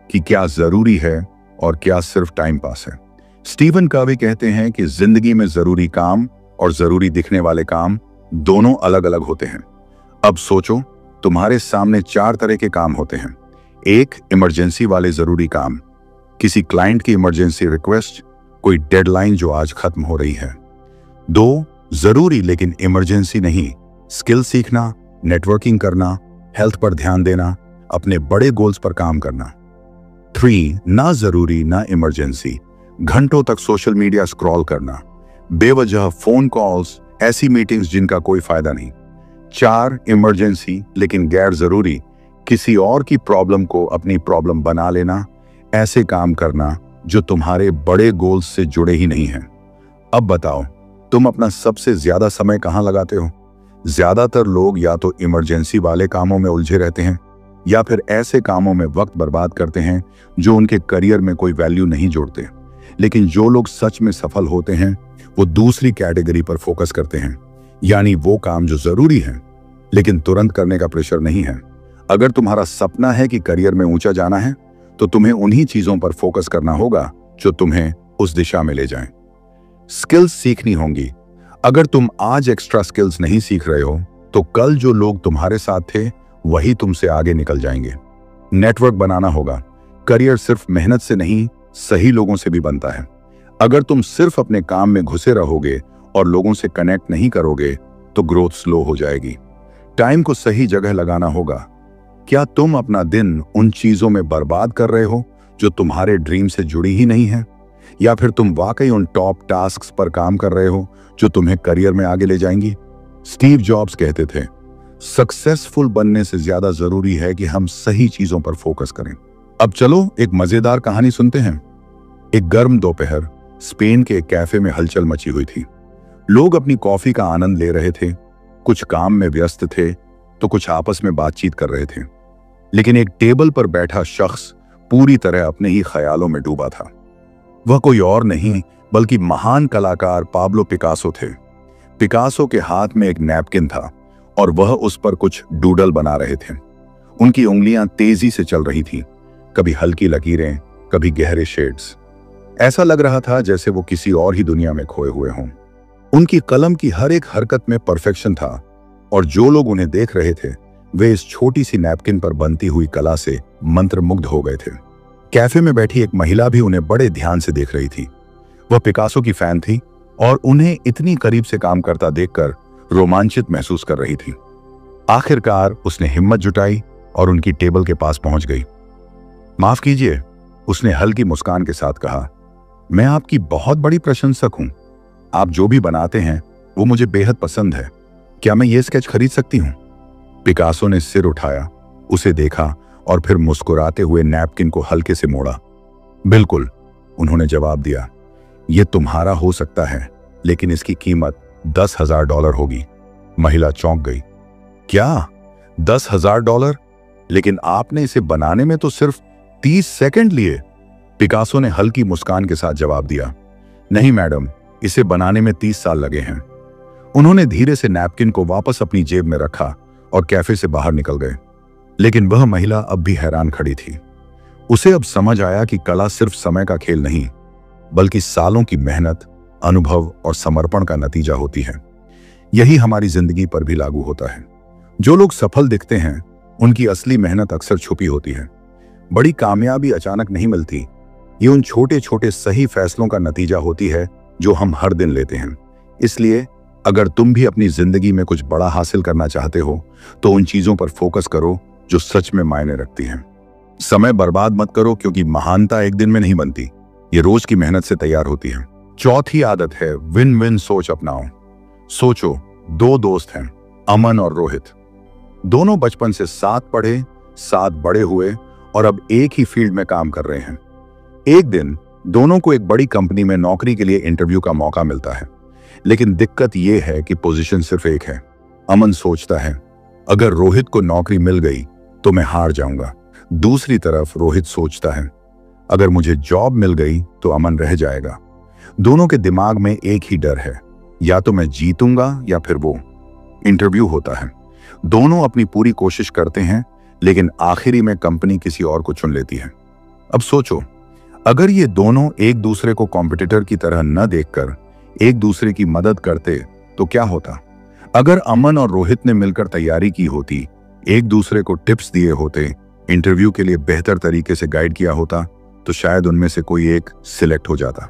कि क्या जरूरी है और क्या सिर्फ टाइम पास है। स्टीवन कॉवी कहते हैं कि जिंदगी में जरूरी काम और जरूरी दिखने वाले काम दोनों अलग अलग होते हैं। अब सोचो, तुम्हारे सामने 4 तरह के काम होते हैं। 1, इमरजेंसी वाले जरूरी काम, किसी क्लाइंट की इमरजेंसी रिक्वेस्ट, कोई डेडलाइन जो आज खत्म हो रही है। 2, जरूरी लेकिन इमरजेंसी नहीं, स्किल सीखना, नेटवर्किंग करना, हेल्थ पर ध्यान देना, अपने बड़े गोल्स पर काम करना। 3, ना जरूरी ना इमरजेंसी, घंटों तक सोशल मीडिया स्क्रॉल करना, बेवजह फोन कॉल्स, ऐसी मीटिंग्स जिनका कोई फायदा नहीं। 4, इमरजेंसी लेकिन गैर जरूरी, किसी और की प्रॉब्लम को अपनी प्रॉब्लम बना लेना, ऐसे काम करना जो तुम्हारे बड़े गोल्स से जुड़े ही नहीं हैं। अब बताओ, तुम अपना सबसे ज्यादा समय कहां लगाते हो? ज्यादातर लोग या तो इमरजेंसी वाले कामों में उलझे रहते हैं, या फिर ऐसे कामों में वक्त बर्बाद करते हैं जो उनके करियर में कोई वैल्यू नहीं जोड़ते। लेकिन जो लोग सच में सफल होते हैं, वो दूसरी कैटेगरी पर फोकस करते हैं, यानी वो काम जो जरूरी है लेकिन तुरंत करने का प्रेशर नहीं है। अगर तुम्हारा सपना है कि करियर में ऊंचा जाना है, तो तुम्हें उन्हीं चीजों पर फोकस करना होगा जो तुम्हें उस दिशा में ले जाएं। स्किल्स सीखनी होंगी। अगर तुम आज एक्स्ट्रा स्किल्स नहीं सीख रहे हो, तो कल जो लोग तुम्हारे साथ थे वही तुमसे आगे निकल जाएंगे। नेटवर्क बनाना होगा। करियर सिर्फ मेहनत से नहीं, सही लोगों से भी बनता है। अगर तुम सिर्फ अपने काम में घुसे रहोगे और लोगों से कनेक्ट नहीं करोगे, तो ग्रोथ स्लो हो जाएगी। टाइम को सही जगह लगाना होगा। क्या तुम अपना दिन उन चीजों में बर्बाद कर रहे हो जो तुम्हारे ड्रीम से जुड़ी ही नहीं है, या फिर तुम वाकई उन टॉप टास्क्स पर काम कर रहे हो जो तुम्हें करियर में आगे ले जाएंगी? स्टीव जॉब्स कहते थे, सक्सेसफुल बनने से ज्यादा जरूरी है कि हम सही चीजों पर फोकस करें। अब चलो एक मजेदार कहानी सुनते हैं। एक गर्म दोपहर स्पेन के एक कैफे में हलचल मची हुई थी। लोग अपनी कॉफी का आनंद ले रहे थे, कुछ काम में व्यस्त थे तो कुछ आपस में बातचीत कर रहे थे, लेकिन एक टेबल पर बैठा शख्स पूरी तरह अपने ही ख्यालों में डूबा था। वह कोई और नहीं बल्कि महान कलाकार पाब्लो पिकासो थे। पिकासो के हाथ में एक नैपकिन था और वह उस पर कुछ डूडल बना रहे थे। उनकी उंगलियां तेजी से चल रही थीं, कभी हल्की लकीरें, कभी गहरे शेड्स। ऐसा लग रहा था जैसे वो किसी और ही दुनिया में खोए हुए हों। उनकी कलम की हर एक हरकत में परफेक्शन था और जो लोग उन्हें देख रहे थे वे इस छोटी सी नैपकिन पर बनती हुई कला से मंत्रमुग्ध हो गए थे। कैफे में बैठी एक महिला भी उन्हें बड़े ध्यान से देख रही थी। वह पिकासो की फैन थी और उन्हें इतनी करीब से काम करता देखकर रोमांचित महसूस कर रही थी। आखिरकार उसने हिम्मत जुटाई और उनकी टेबल के पास पहुंच गई। माफ कीजिए, उसने हल्की मुस्कान के साथ कहा, मैं आपकी बहुत बड़ी प्रशंसक हूं। आप जो भी बनाते हैं वो मुझे बेहद पसंद है। क्या मैं ये स्केच खरीद सकती हूं? पिकासो ने सिर उठाया, उसे देखा और फिर मुस्कुराते हुए नैपकिन को हल्के से मोड़ा। बिल्कुल, उन्होंने जवाब दिया, यह तुम्हारा हो सकता है, लेकिन इसकी कीमत $10,000 होगी। महिला चौंक गई। क्या $10,000? लेकिन आपने इसे बनाने में तो सिर्फ 30 सेकंड लिए। पिकासो ने हल्की मुस्कान के साथ जवाब दिया, नहीं मैडम, इसे बनाने में 30 साल लगे हैं। उन्होंने धीरे से नैपकिन को वापस अपनी जेब में रखा और कैफे से बाहर निकल गए। लेकिन वह महिला अब भी हैरान खड़ी थी। उसे अब समझ आया कि कला सिर्फ समय का खेल नहीं, बल्कि सालों की मेहनत, अनुभव और समर्पण का नतीजा होती है। यही हमारी जिंदगी पर भी लागू होता है। जो लोग सफल दिखते हैं उनकी असली मेहनत अक्सर छुपी होती है। बड़ी कामयाबी अचानक नहीं मिलती, ये उन छोटे छोटे सही फैसलों का नतीजा होती है जो हम हर दिन लेते हैं। इसलिए अगर तुम भी अपनी जिंदगी में कुछ बड़ा हासिल करना चाहते हो तो उन चीजों पर फोकस करो जो सच में मायने रखती हैं। समय बर्बाद मत करो, क्योंकि महानता एक दिन में नहीं बनती, ये रोज की मेहनत से तैयार होती है। चौथी आदत है विन विन सोच अपनाओ। सोचो, दो दोस्त हैं, अमन और रोहित। दोनों बचपन से साथ पढ़े, साथ बड़े हुए और अब एक ही फील्ड में काम कर रहे हैं। एक दिन दोनों को एक बड़ी कंपनी में नौकरी के लिए इंटरव्यू का मौका मिलता है, लेकिन दिक्कत यह है कि पोजीशन सिर्फ एक है। अमन सोचता है, अगर रोहित को नौकरी मिल गई तो मैं हार जाऊंगा। दूसरी तरफ रोहित सोचता है, अगर मुझे जॉब मिल गई तो अमन रह जाएगा। दोनों के दिमाग में एक ही डर है, या तो मैं जीतूंगा या फिर वो। इंटरव्यू होता है, दोनों अपनी पूरी कोशिश करते हैं, लेकिन आखिरी में कंपनी किसी और को चुन लेती है। अब सोचो, अगर ये दोनों एक दूसरे को कॉम्पिटिटर की तरह न देखकर एक दूसरे की मदद करते तो क्या होता? अगर अमन और रोहित ने मिलकर तैयारी की होती, एक दूसरे को टिप्स दिए होते, इंटरव्यू के लिए बेहतर तरीके से गाइड किया होता, तो शायद उनमें से कोई एक सिलेक्ट हो जाता।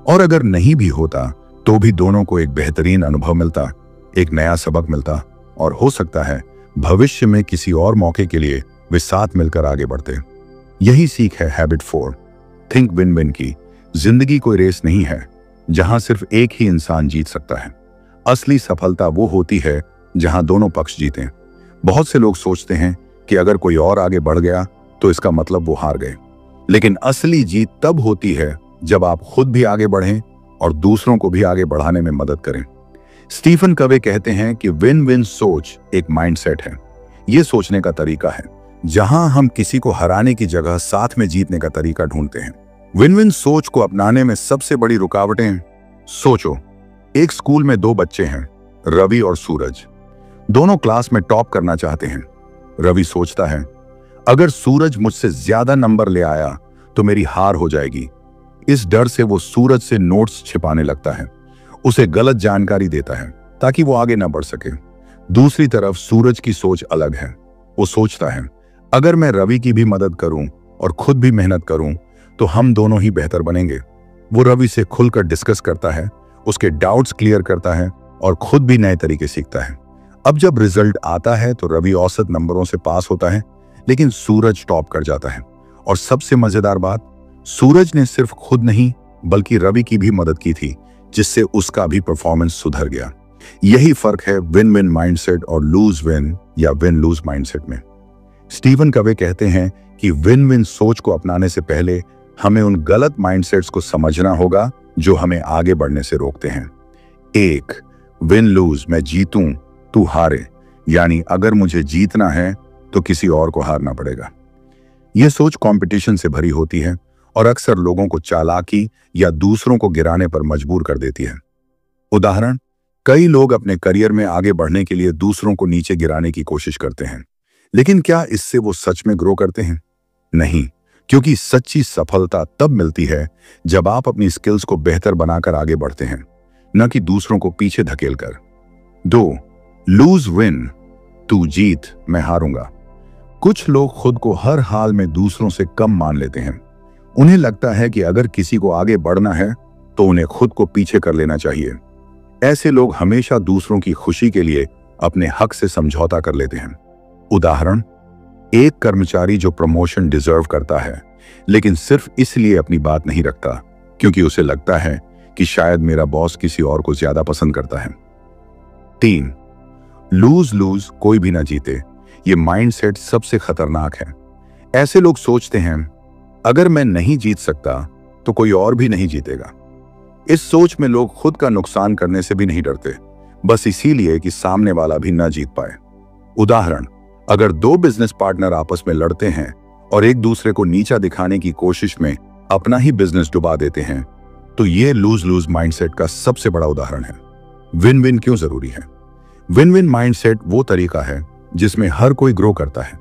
और अगर नहीं भी होता तो भी दोनों को एक बेहतरीन अनुभव मिलता, एक नया सबक मिलता और हो सकता है भविष्य में किसी और मौके के लिए वे साथ मिलकर आगे बढ़ते। यही सीख है हैबिट 4, थिंक विन विन की। जिंदगी कोई रेस नहीं है जहां सिर्फ एक ही इंसान जीत सकता है। असली सफलता वो होती है जहां दोनों पक्ष जीतें। बहुत से लोग सोचते हैं कि अगर कोई और आगे बढ़ गया तो इसका मतलब वो हार गए, लेकिन असली जीत तब होती है जब आप खुद भी आगे बढ़ें और दूसरों को भी आगे बढ़ाने में मदद करें। स्टीफन कवे कहते हैं कि विन विन सोच एक माइंडसेट है। ये सोचने का तरीका है जहां हम किसी को हराने की जगह साथ में जीतने का तरीका ढूंढते हैं। विन विन सोच को अपनाने में सबसे बड़ी रुकावटें। सोचो, एक स्कूल में दो बच्चे हैं, रवि और सूरज। दोनों क्लास में टॉप करना चाहते हैं। रवि सोचता है, अगर सूरज मुझसे ज्यादा नंबर ले आया तो मेरी हार हो जाएगी। इस डर से वो सूरज से नोट्स छिपाने लगता है, उसे गलत जानकारी देता है ताकि वो आगे ना बढ़ सके। दूसरी तरफ सूरज की सोच अलग है। वो सोचता है, अगर मैं रवि की भी मदद करूं और खुद भी मेहनत करूं तो हम दोनों ही बेहतर बनेंगे। वो रवि से खुलकर डिस्कस करता है, उसके डाउट्स क्लियर करता है और खुद भी नए तरीके सीखता है। अब जब रिजल्ट आता है तो रवि औसत नंबरों से पास होता है, लेकिन सूरज टॉप कर जाता है। और सबसे मजेदार बात, सूरज ने सिर्फ खुद नहीं बल्कि रवि की भी मदद की थी, जिससे उसका भी परफॉर्मेंस सुधर गया। यही फर्क है विन विन माइंडसेट और लूज विन या विन लूज माइंडसेट में। स्टीफन कवे कहते हैं कि विन विन सोच को अपनाने से पहले हमें उन गलत माइंडसेट्स को समझना होगा जो हमें आगे बढ़ने से रोकते हैं। 1, विन लूज, मैं जीतूं तू हारे। यानी अगर मुझे जीतना है तो किसी और को हारना पड़ेगा। यह सोच कंपटीशन से भरी होती है और अक्सर लोगों को चालाकी या दूसरों को गिराने पर मजबूर कर देती है। उदाहरण, कई लोग अपने करियर में आगे बढ़ने के लिए दूसरों को नीचे गिराने की कोशिश करते हैं, लेकिन क्या इससे वो सच में ग्रो करते हैं? नहीं, क्योंकि सच्ची सफलता तब मिलती है जब आप अपनी स्किल्स को बेहतर बनाकर आगे बढ़ते हैं, न कि दूसरों को पीछे धकेलकर। 2. लूज विन, तू जीत मैं हारूंगा। कुछ लोग खुद को हर हाल में दूसरों से कम मान लेते हैं। उन्हें लगता है कि अगर किसी को आगे बढ़ना है तो उन्हें खुद को पीछे कर लेना चाहिए। ऐसे लोग हमेशा दूसरों की खुशी के लिए अपने हक से समझौता कर लेते हैं। उदाहरण, एक कर्मचारी जो प्रमोशन डिजर्व करता है लेकिन सिर्फ इसलिए अपनी बात नहीं रखता क्योंकि उसे लगता है कि शायद मेरा बॉस किसी और को ज्यादा पसंद करता है। 3. लूज लूज, कोई भी ना जीते। ये माइंडसेट सबसे खतरनाक है। ऐसे लोग सोचते हैं अगर मैं नहीं जीत सकता तो कोई और भी नहीं जीतेगा। इस सोच में लोग खुद का नुकसान करने से भी नहीं डरते, बस इसीलिए कि सामने वाला भी ना जीत पाए। उदाहरण, अगर 2 बिजनेस पार्टनर आपस में लड़ते हैं और एक दूसरे को नीचा दिखाने की कोशिश में अपना ही बिजनेस डुबा देते हैं तो यह लूज लूज माइंडसेट का सबसे बड़ा उदाहरण है। विन विन क्यों जरूरी है? विन विन माइंडसेट वो तरीका है जिसमें हर कोई ग्रो करता है।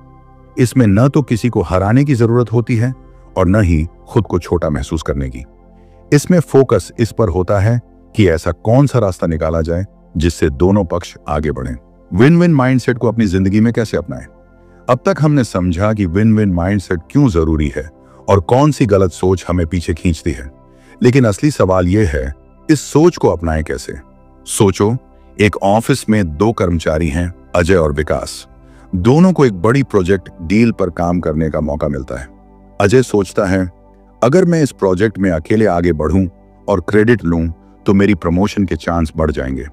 इसमें न तो किसी को हराने की जरूरत होती है और न ही खुद को छोटा महसूस करने की। इसमें फोकस इस पर होता है कि ऐसा कौन सा रास्ता निकाला जाए जिससे दोनों पक्ष आगे बढ़ें। विन विन माइंडसेट को अपनी जिंदगी में कैसे अपनाएं? अब तक हमने समझा कि विन विन माइंडसेट क्यों जरूरी है और कौन सी गलत सोच हमें पीछे खींचती है। लेकिन असली सवाल यह है, इस सोच को अपनाएं कैसे? सोचो, एक ऑफिस में 2 कर्मचारी हैं, अजय और विकास। दोनों को एक बड़ी प्रोजेक्ट डील पर काम करने का मौका मिलता है। अजय सोचता है अगर मैं इस प्रोजेक्ट में अकेले आगे बढ़ूं और क्रेडिट लूं तो मेरी प्रमोशन के चांस बढ़ जाएंगे।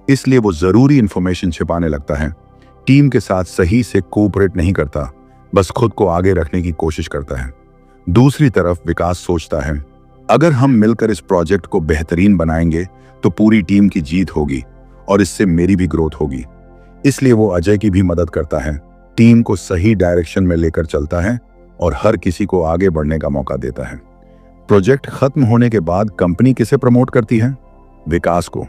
इसलिए वो जरूरी इंफॉर्मेशन छिपाने लगता है, टीम के साथ सही से कोऑपरेट नहीं करता, बस खुद को आगे रखने की कोशिश करता है। दूसरी तरफ विकास सोचता है अगर हम मिलकर इस प्रोजेक्ट को बेहतरीन बनाएंगे तो पूरी टीम की जीत होगी और इससे मेरी भी ग्रोथ होगी। इसलिए वो अजय की भी मदद करता है, टीम को सही डायरेक्शन में लेकर चलता है और हर किसी को आगे बढ़ने का मौका देता है। प्रोजेक्ट खत्म होने के बाद कंपनी किसे प्रमोट करती है? विकास को,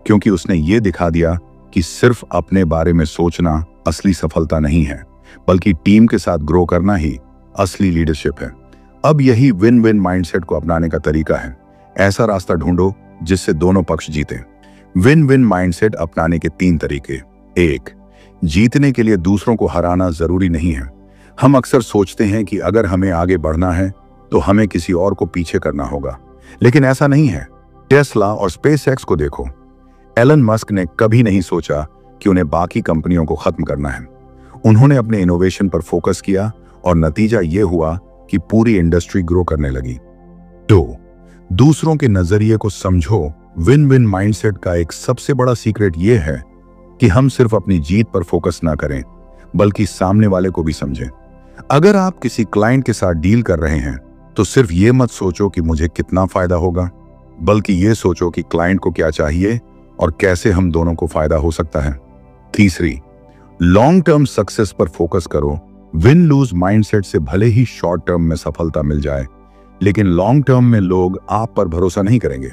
क्योंकि उसने ये दिखा दिया कि सिर्फ अपने बारे में सोचना असली सफलता नहीं है, बल्कि टीम के साथ ग्रो करना ही असली लीडरशिप है। अब यही विन विन माइंडसेट को अपनाने का तरीका है। ऐसा रास्ता ढूंढो जिससे दोनों पक्ष जीते। विन विन माइंडसेट अपनाने के 3 तरीके। 1. जीतने के लिए दूसरों को हराना जरूरी नहीं है। हम अक्सर सोचते हैं कि अगर हमें आगे बढ़ना है तो हमें किसी और को पीछे करना होगा, लेकिन ऐसा नहीं है। टेस्ला और स्पेसएक्स को देखो। एलन मस्क ने कभी नहीं सोचा कि उन्हें बाकी कंपनियों को खत्म करना है। उन्होंने अपने इनोवेशन पर फोकस किया और नतीजा यह हुआ कि पूरी इंडस्ट्री ग्रो करने लगी। 2. दूसरों के नजरिए को समझो। विन विन माइंडसेट का एक सबसे बड़ा सीक्रेट यह है कि हम सिर्फ अपनी जीत पर फोकस ना करें, बल्कि सामने वाले को भी समझें। अगर आप किसी क्लाइंट के साथ डील कर रहे हैं तो सिर्फ ये मत सोचो कि मुझे कितना फायदा होगा, बल्कि ये सोचो कि क्लाइंट को क्या चाहिए और कैसे हम दोनों को फायदा हो सकता है। 3. लॉन्ग टर्म सक्सेस पर फोकस करो। विन लूज माइंडसेट से भले ही शॉर्ट टर्म में सफलता मिल जाए, लेकिन लॉन्ग टर्म में लोग आप पर भरोसा नहीं करेंगे।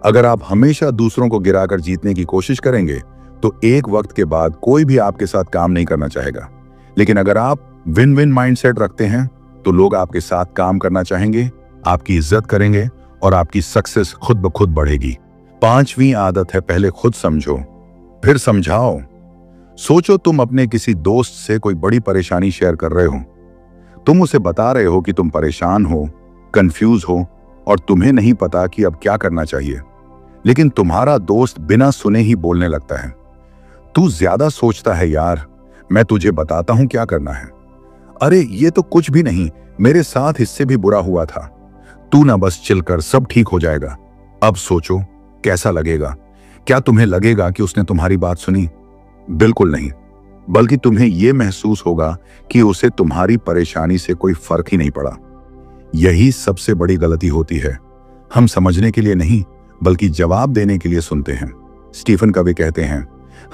अगर आप हमेशा दूसरों को गिराकर जीतने की कोशिश करेंगे तो एक वक्त के बाद कोई भी आपके साथ काम नहीं करना चाहेगा। लेकिन अगर आप विन विन माइंडसेट रखते हैं तो लोग आपके साथ काम करना चाहेंगे, आपकी इज्जत करेंगे और आपकी सक्सेस खुद ब खुद बढ़ेगी। 5वीं आदत है, पहले खुद समझो फिर समझाओ। सोचो, तुम अपने किसी दोस्त से कोई बड़ी परेशानी शेयर कर रहे हो। तुम उसे बता रहे हो कि तुम परेशान हो, कंफ्यूज हो और तुम्हें नहीं पता कि अब क्या करना चाहिए, लेकिन तुम्हारा दोस्त बिना सुने ही बोलने लगता है, तू ज्यादा सोचता है यार, मैं तुझे बताता हूं क्या करना है। अरे ये तो कुछ भी नहीं, मेरे साथ इससे भी बुरा हुआ था, तू ना बस चिल कर, सब ठीक हो जाएगा। अब सोचो कैसा लगेगा? क्या तुम्हें लगेगा कि उसने तुम्हारी बात सुनी? बिल्कुल नहीं, बल्कि तुम्हें यह महसूस होगा कि उसे तुम्हारी परेशानी से कोई फर्क ही नहीं पड़ा। यही सबसे बड़ी गलती होती है। हम समझने के लिए नहीं, बल्कि जवाब देने के लिए सुनते हैं। स्टीफन कवी कहते हैं,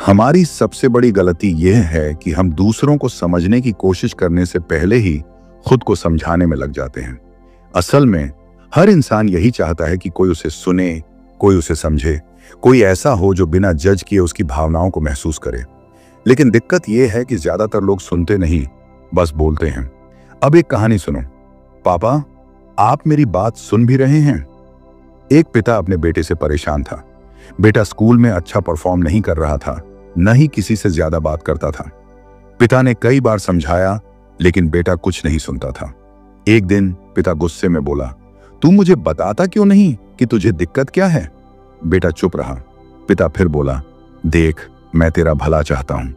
हमारी सबसे बड़ी गलती यह है कि हम दूसरों को समझने की कोशिश करने से पहले ही खुद को समझाने में लग जाते हैं। असल में हर इंसान यही चाहता है कि कोई उसे सुने, कोई उसे समझे, कोई ऐसा हो जो बिना जज किए उसकी भावनाओं को महसूस करे। लेकिन दिक्कत यह है कि ज्यादातर लोग सुनते नहीं, बस बोलते हैं। अब एक कहानी सुनो। पापा, आप मेरी बात सुन भी रहे हैं? एक पिता अपने बेटे से परेशान था। बेटा स्कूल में अच्छा परफॉर्म नहीं कर रहा था, न ही किसी से ज्यादा बात करता था। पिता ने कई बार समझाया, लेकिन बेटा कुछ नहीं सुनता था। एक दिन पिता गुस्से में बोला, तू मुझे बताता क्यों नहीं कि तुझे दिक्कत क्या है? बेटा चुप रहा। पिता फिर बोला, देख, मैं तेरा भला चाहता हूं।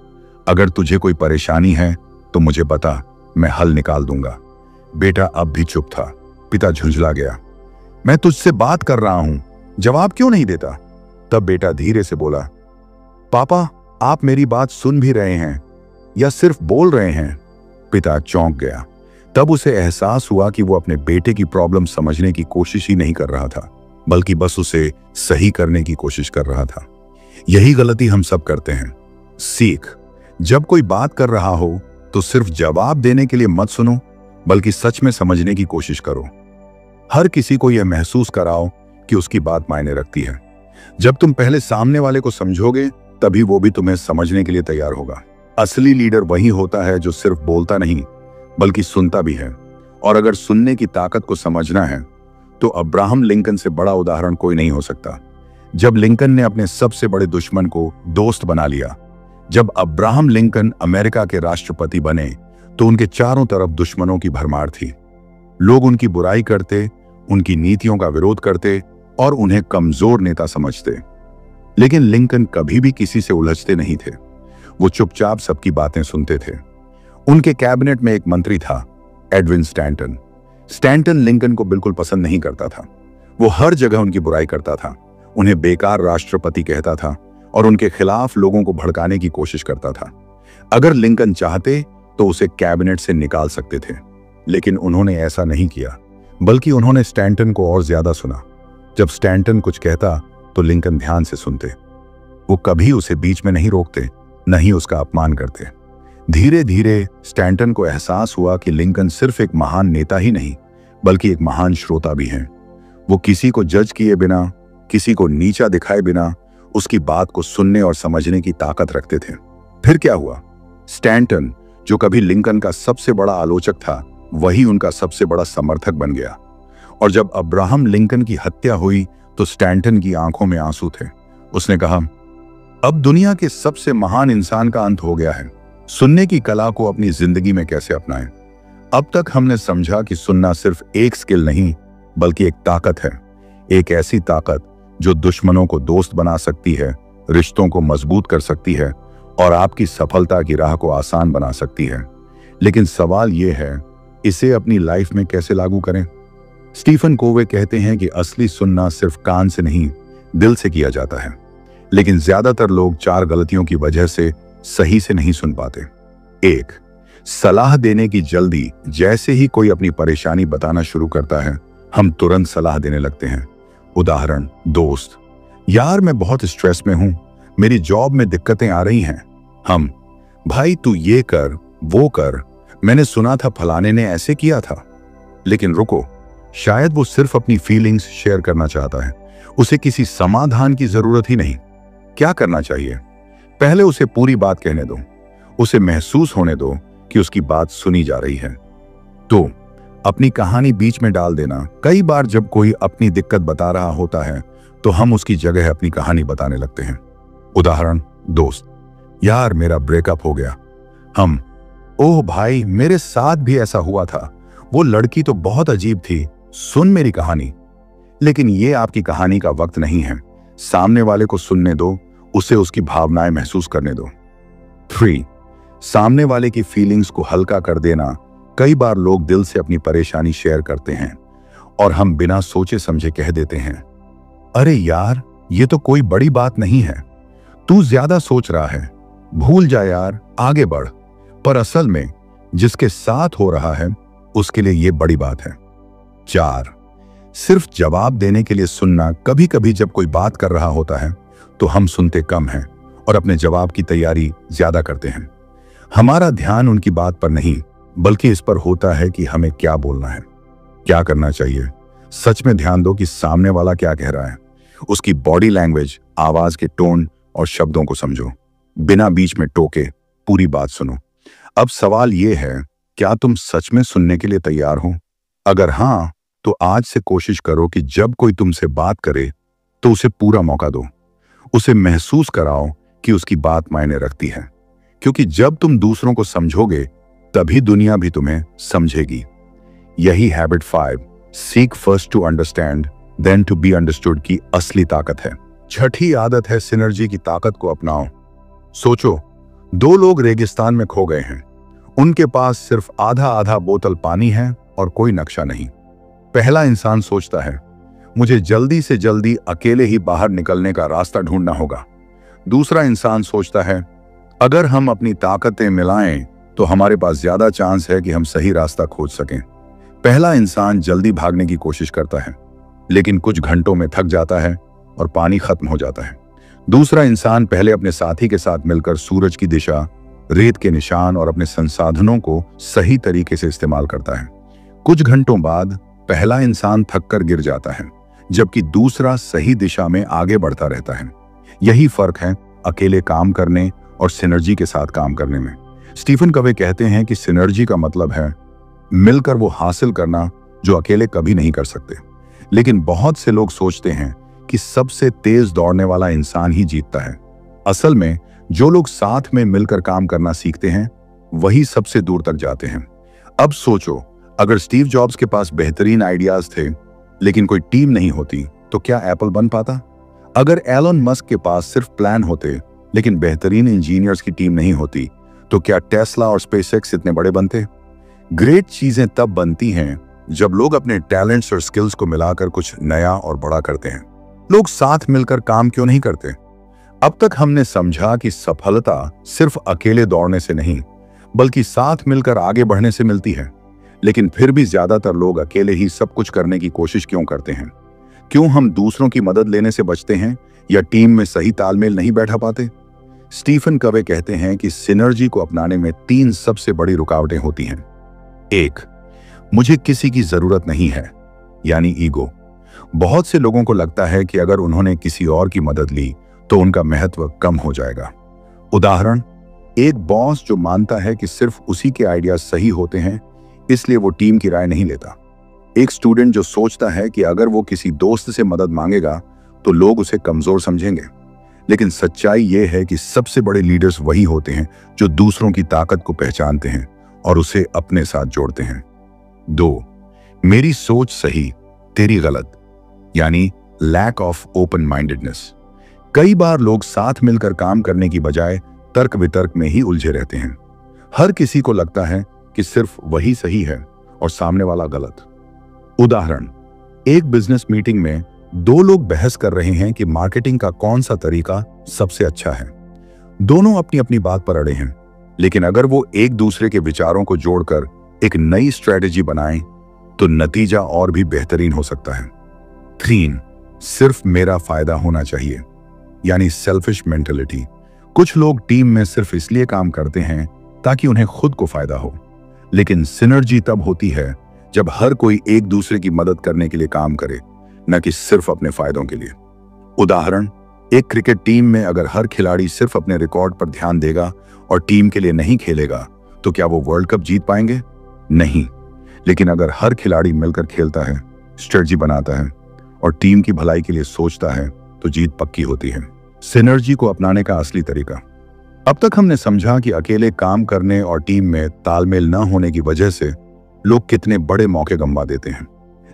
अगर तुझे कोई परेशानी है तो मुझे बता, मैं हल निकाल दूंगा। बेटा अब भी चुप था। पिता झुंझला गया, मैं तुझसे बात कर रहा हूं, जवाब क्यों नहीं देता? तब बेटा धीरे से बोला, पापा, आप मेरी बात सुन भी रहे हैं या सिर्फ बोल रहे हैं? पिता चौंक गया। तब उसे एहसास हुआ कि वो अपने बेटे की प्रॉब्लम समझने की कोशिश ही नहीं कर रहा था, बल्कि बस उसे सही करने की कोशिश कर रहा था। यही गलती हम सब करते हैं। सीख, जब कोई बात कर रहा हो तो सिर्फ जवाब देने के लिए मत सुनो, बल्कि सच में समझने की कोशिश करो। हर किसी को यह महसूस कराओ कि उसकी बात मायने रखती है। जब तुम पहले सामने वाले को समझोगे, तभी वो भी तुम्हें समझने के लिए तैयार होगा। असली लीडर वही होता है जो सिर्फ बोलता नहीं, बल्कि सुनता भी है। और अगर सुनने की ताकत को समझना है, तो अब्राहम लिंकन से बड़ा उदाहरण कोई नहीं हो सकता। जब लिंकन ने अपने सबसे बड़े दुश्मन को दोस्त बना लिया, जब अब्राहम लिंकन अमेरिका के राष्ट्रपति बने, तो उनके चारों तरफ दुश्मनों की भरमार थी। लोग उनकी बुराई करते, उनकी नीतियों का विरोध करते और उन्हें कमजोर नेता समझते। लेकिन लिंकन कभी भी किसी से उलझते नहीं थे। वो चुपचाप सबकी बातें सुनते थे। उनके कैबिनेट में एक मंत्री था, एडविन स्टैंटन। स्टैंटन लिंकन को बिल्कुल पसंद नहीं करता था। वो हर जगह उनकी बुराई करता था, उन्हें बेकार राष्ट्रपति कहता था और उनके खिलाफ लोगों को भड़काने की कोशिश करता था। अगर लिंकन चाहते तो उसे कैबिनेट से निकाल सकते थे, लेकिन उन्होंने ऐसा नहीं किया, बल्कि उन्होंने स्टैंटन को और ज्यादा सुना। जब स्टैंटन कुछ कहता तो लिंकन ध्यान से सुनते। वो कभी उसे बीच में नहीं रोकते, न ही उसका अपमान करते। धीरे धीरे स्टैंटन को एहसास हुआ कि लिंकन सिर्फ एक महान नेता ही नहीं, बल्कि एक महान श्रोता भी हैं। वो किसी को जज किए बिना, किसी को नीचा दिखाए बिना उसकी बात को सुनने और समझने की ताकत रखते थे। फिर क्या हुआ? स्टैंटन, जो कभी लिंकन का सबसे बड़ा आलोचक था, वही उनका सबसे बड़ा समर्थक बन गया। और जब अब्राहम लिंकन की हत्या हुई तो स्टैंटन की आंखों में आंसू थे। उसने कहा, अब दुनिया के सबसे महान इंसान का अंत हो गया है। सुनने की कला को अपनी जिंदगी में कैसे अपनाएं? अब तक हमने समझा कि सुनना सिर्फ एक स्किल नहीं, बल्कि एक ताकत है। एक ऐसी ताकत जो दुश्मनों को दोस्त बना सकती है, रिश्तों को मजबूत कर सकती है और आपकी सफलता की राह को आसान बना सकती है। लेकिन सवाल यह है, इसे अपनी लाइफ में कैसे लागू करें? स्टीफन कोवे कहते हैं कि असली सुनना सिर्फ कान से नहीं, दिल से किया जाता है। लेकिन ज्यादातर लोग 4 गलतियों की वजह से सही से नहीं सुन पाते। 1, सलाह देने की जल्दी। जैसे ही कोई अपनी परेशानी बताना शुरू करता है, हम तुरंत सलाह देने लगते हैं। उदाहरण, दोस्त, यार मैं बहुत स्ट्रेस में हूं, मेरी जॉब में दिक्कतें आ रही हैं। हम, भाई तू ये कर, वो कर, मैंने सुना था फलाने ने ऐसे किया था। लेकिन रुको, शायद वो सिर्फ अपनी फीलिंग्स शेयर करना चाहता है, उसे किसी समाधान की जरूरत ही नहीं। क्या करना चाहिए? पहले उसे पूरी बात कहने दो, उसे महसूस होने दो कि उसकी बात सुनी जा रही है। तो अपनी कहानी बीच में डाल देना। कई बार जब कोई अपनी दिक्कत बता रहा होता है, तो हम उसकी जगह अपनी कहानी बताने लगते हैं। उदाहरण, दोस्त, यार मेरा ब्रेकअप हो गया। हम, ओह भाई मेरे साथ भी ऐसा हुआ था, वो लड़की तो बहुत अजीब थी, सुन मेरी कहानी। लेकिन ये आपकी कहानी का वक्त नहीं है। सामने वाले को सुनने दो, उसे उसकी भावनाएं महसूस करने दो। 3, सामने वाले की फीलिंग्स को हल्का कर देना। कई बार लोग दिल से अपनी परेशानी शेयर करते हैं और हम बिना सोचे समझे कह देते हैं, अरे यार ये तो कोई बड़ी बात नहीं है, तू ज्यादा सोच रहा है, भूल जा यार, आगे बढ़। पर असल में जिसके साथ हो रहा है उसके लिए ये बड़ी बात है। 4, सिर्फ जवाब देने के लिए सुनना। कभी कभी जब कोई बात कर रहा होता है तो हम सुनते कम हैं और अपने जवाब की तैयारी ज्यादा करते हैं। हमारा ध्यान उनकी बात पर नहीं बल्कि इस पर होता है कि हमें क्या बोलना है, क्या करना चाहिए। सच में ध्यान दो कि सामने वाला क्या कह रहा है, उसकी बॉडी लैंग्वेज, आवाज के टोन और शब्दों को समझो। बिना बीच में टोके पूरी बात सुनो। अब सवाल यह है, क्या तुम सच में सुनने के लिए तैयार हो? अगर हाँ, तो आज से कोशिश करो कि जब कोई तुमसे बात करे तो उसे पूरा मौका दो। उसे महसूस कराओ कि उसकी बात मायने रखती है, क्योंकि जब तुम दूसरों को समझोगे तभी दुनिया भी तुम्हें समझेगी। यही habit 5, seek first to understand then to be understood की असली ताकत है। छठी आदत है सिनर्जी की ताकत को अपनाओ। सोचो, दो लोग रेगिस्तान में खो गए हैं। उनके पास सिर्फ आधा आधा बोतल पानी है और कोई नक्शा नहीं। पहला इंसान सोचता है, मुझे जल्दी से जल्दी अकेले ही बाहर निकलने का रास्ता ढूंढना होगा। दूसरा इंसान सोचता है, अगर हम अपनी ताकतें मिलाएं तो हमारे पास ज्यादा चांस है कि हम सही रास्ता खोज सकें। पहला इंसान जल्दी भागने की कोशिश करता है, लेकिन कुछ घंटों में थक जाता है और पानी खत्म हो जाता है। दूसरा इंसान पहले अपने साथी के साथ मिलकर सूरज की दिशा, रेत के निशान और अपने संसाधनों को सही तरीके से इस्तेमाल करता है। कुछ घंटों बाद पहला इंसान थककर गिर जाता है, जबकि दूसरा सही दिशा में आगे बढ़ता रहता है। यही फर्क है अकेले काम करने और सिनर्जी के साथ काम करने में। स्टीफन कवे कहते हैं कि सिनर्जी का मतलब है मिलकर वो हासिल करना जो अकेले कभी नहीं कर सकते। लेकिन बहुत से लोग सोचते हैं कि सबसे तेज दौड़ने वाला इंसान ही जीतता है। असल में जो लोग साथ में मिलकर काम करना सीखते हैं वही सबसे दूर तक जाते हैं। अब सोचो, अगर स्टीव जॉब्स के पास बेहतरीन आइडियाज थे लेकिन कोई टीम नहीं होती तो क्या एप्पल बन पाता? अगर एलन मस्क के पास सिर्फ प्लान होते लेकिन बेहतरीन इंजीनियर्स की टीम नहीं होती तो क्या टेस्ला और स्पेसएक्स इतने बड़े बनते? ग्रेट चीजें तब बनती हैं जब लोग अपने टैलेंट्स और स्किल्स को मिलाकर कुछ नया और बड़ा करते हैं। लोग साथ मिलकर काम क्यों नहीं करते? अब तक हमने समझा कि सफलता सिर्फ अकेले दौड़ने से नहीं बल्कि साथ मिलकर आगे बढ़ने से मिलती है। लेकिन फिर भी ज्यादातर लोग अकेले ही सब कुछ करने की कोशिश क्यों करते हैं? क्यों हम दूसरों की मदद लेने से बचते हैं या टीम में सही तालमेल नहीं बैठा पाते? स्टीफन कवे कहते हैं कि सिनर्जी को अपनाने में 3 सबसे बड़ी रुकावटें होती हैं। 1, मुझे किसी की जरूरत नहीं है, यानी ईगो। बहुत से लोगों को लगता है कि अगर उन्होंने किसी और की मदद ली तो उनका महत्व कम हो जाएगा। उदाहरण, एक बॉस जो मानता है कि सिर्फ उसी के आइडिया सही होते हैं इसलिए वो टीम की राय नहीं लेता। एक स्टूडेंट जो सोचता है कि अगर वो किसी दोस्त से मदद मांगेगा तो लोग उसे कमजोर समझेंगे। लेकिन सच्चाई ये है कि सबसे बड़े लीडर्स वही होते हैं जो दूसरों की ताकत को पहचानते हैं और उसे अपने साथ जोड़ते हैं। 2, मेरी सोच सही, तेरी गलत, यानी लैक ऑफ ओपन माइंडेडनेस। कई बार लोग साथ मिलकर काम करने की बजाय तर्क वितर्क में ही उलझे रहते हैं। हर किसी को लगता है कि सिर्फ वही सही है और सामने वाला गलत। उदाहरण, एक बिजनेस मीटिंग में 2 लोग बहस कर रहे हैं कि मार्केटिंग का कौन सा तरीका सबसे अच्छा है। दोनों अपनी अपनी बात पर अड़े हैं, लेकिन अगर वो एक दूसरे के विचारों को जोड़कर एक नई स्ट्रेटेजी बनाएं तो नतीजा और भी बेहतरीन हो सकता है। 3, सिर्फ मेरा फायदा होना चाहिए, यानी सेल्फिश मेंटालिटी। कुछ लोग टीम में सिर्फ इसलिए काम करते हैं ताकि उन्हें खुद को फायदा हो, लेकिन सिनर्जी तब होती है जब हर कोई एक दूसरे की मदद करने के लिए काम करे, न कि सिर्फ अपने फायदों के लिए। उदाहरण, एक क्रिकेट टीम में अगर हर खिलाड़ी सिर्फ अपने रिकॉर्ड पर ध्यान देगा और टीम के लिए नहीं खेलेगा तो क्या वो वर्ल्ड कप जीत पाएंगे? नहीं। लेकिन अगर हर खिलाड़ी मिलकर खेलता है, स्ट्रेटजी बनाता है और टीम की भलाई के लिए सोचता है तो जीत पक्की होती है। सिनर्जी को अपनाने का असली तरीका। अब तक हमने समझा कि अकेले काम करने और टीम में तालमेल न होने की वजह से लोग कितने बड़े मौके गंवा देते हैं।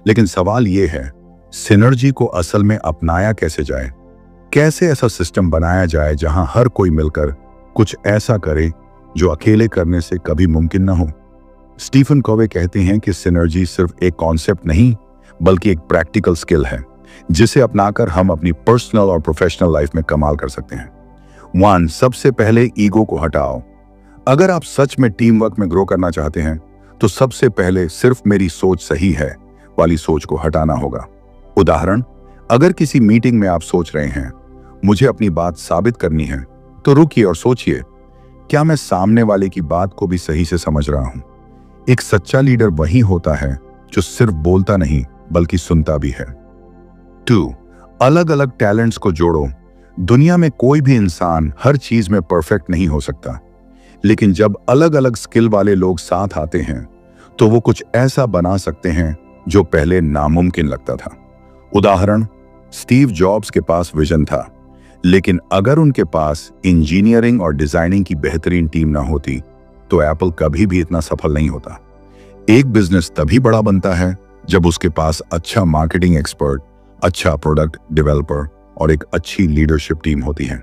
लेकिन सवाल यह है, सिनर्जी को असल में अपनाया कैसे जाए? कैसे ऐसा सिस्टम बनाया जाए जहां हर कोई मिलकर कुछ ऐसा करे जो अकेले करने से कभी मुमकिन न हो? स्टीफन कवे कहते हैं कि सिनर्जी सिर्फ एक कॉन्सेप्ट नहीं बल्कि एक प्रैक्टिकल स्किल है जिसे अपनाकर हम अपनी पर्सनल और प्रोफेशनल लाइफ में कमाल कर सकते हैं। 1, सबसे पहले ईगो को हटाओ। अगर आप सच में टीम वर्क में ग्रो करना चाहते हैं तो सबसे पहले सिर्फ मेरी सोच सही है वाली सोच को हटाना होगा। उदाहरण, अगर किसी मीटिंग में आप सोच रहे हैं मुझे अपनी बात साबित करनी है, तो रुकिए और सोचिए, क्या मैं सामने वाले की बात को भी सही से समझ रहा हूं? एक सच्चा लीडर वही होता है जो सिर्फ बोलता नहीं बल्कि सुनता भी है। 2. अलग अलग टैलेंट्स को जोड़ो। दुनिया में कोई भी इंसान हर चीज में परफेक्ट नहीं हो सकता, लेकिन जब अलग अलग स्किल वाले लोग साथ आते हैं तो वो कुछ ऐसा बना सकते हैं जो पहले नामुमकिन लगता था। उदाहरण, स्टीव जॉब्स के पास विजन था, लेकिन अगर उनके पास इंजीनियरिंग और डिजाइनिंग की बेहतरीन टीम ना होती तो एप्पल कभी भी इतना सफल नहीं होता। एक बिजनेस तभी बड़ा बनता है जब उसके पास अच्छा मार्केटिंग एक्सपर्ट, अच्छा प्रोडक्ट डेवलपर और एक अच्छी लीडरशिप टीम होती है।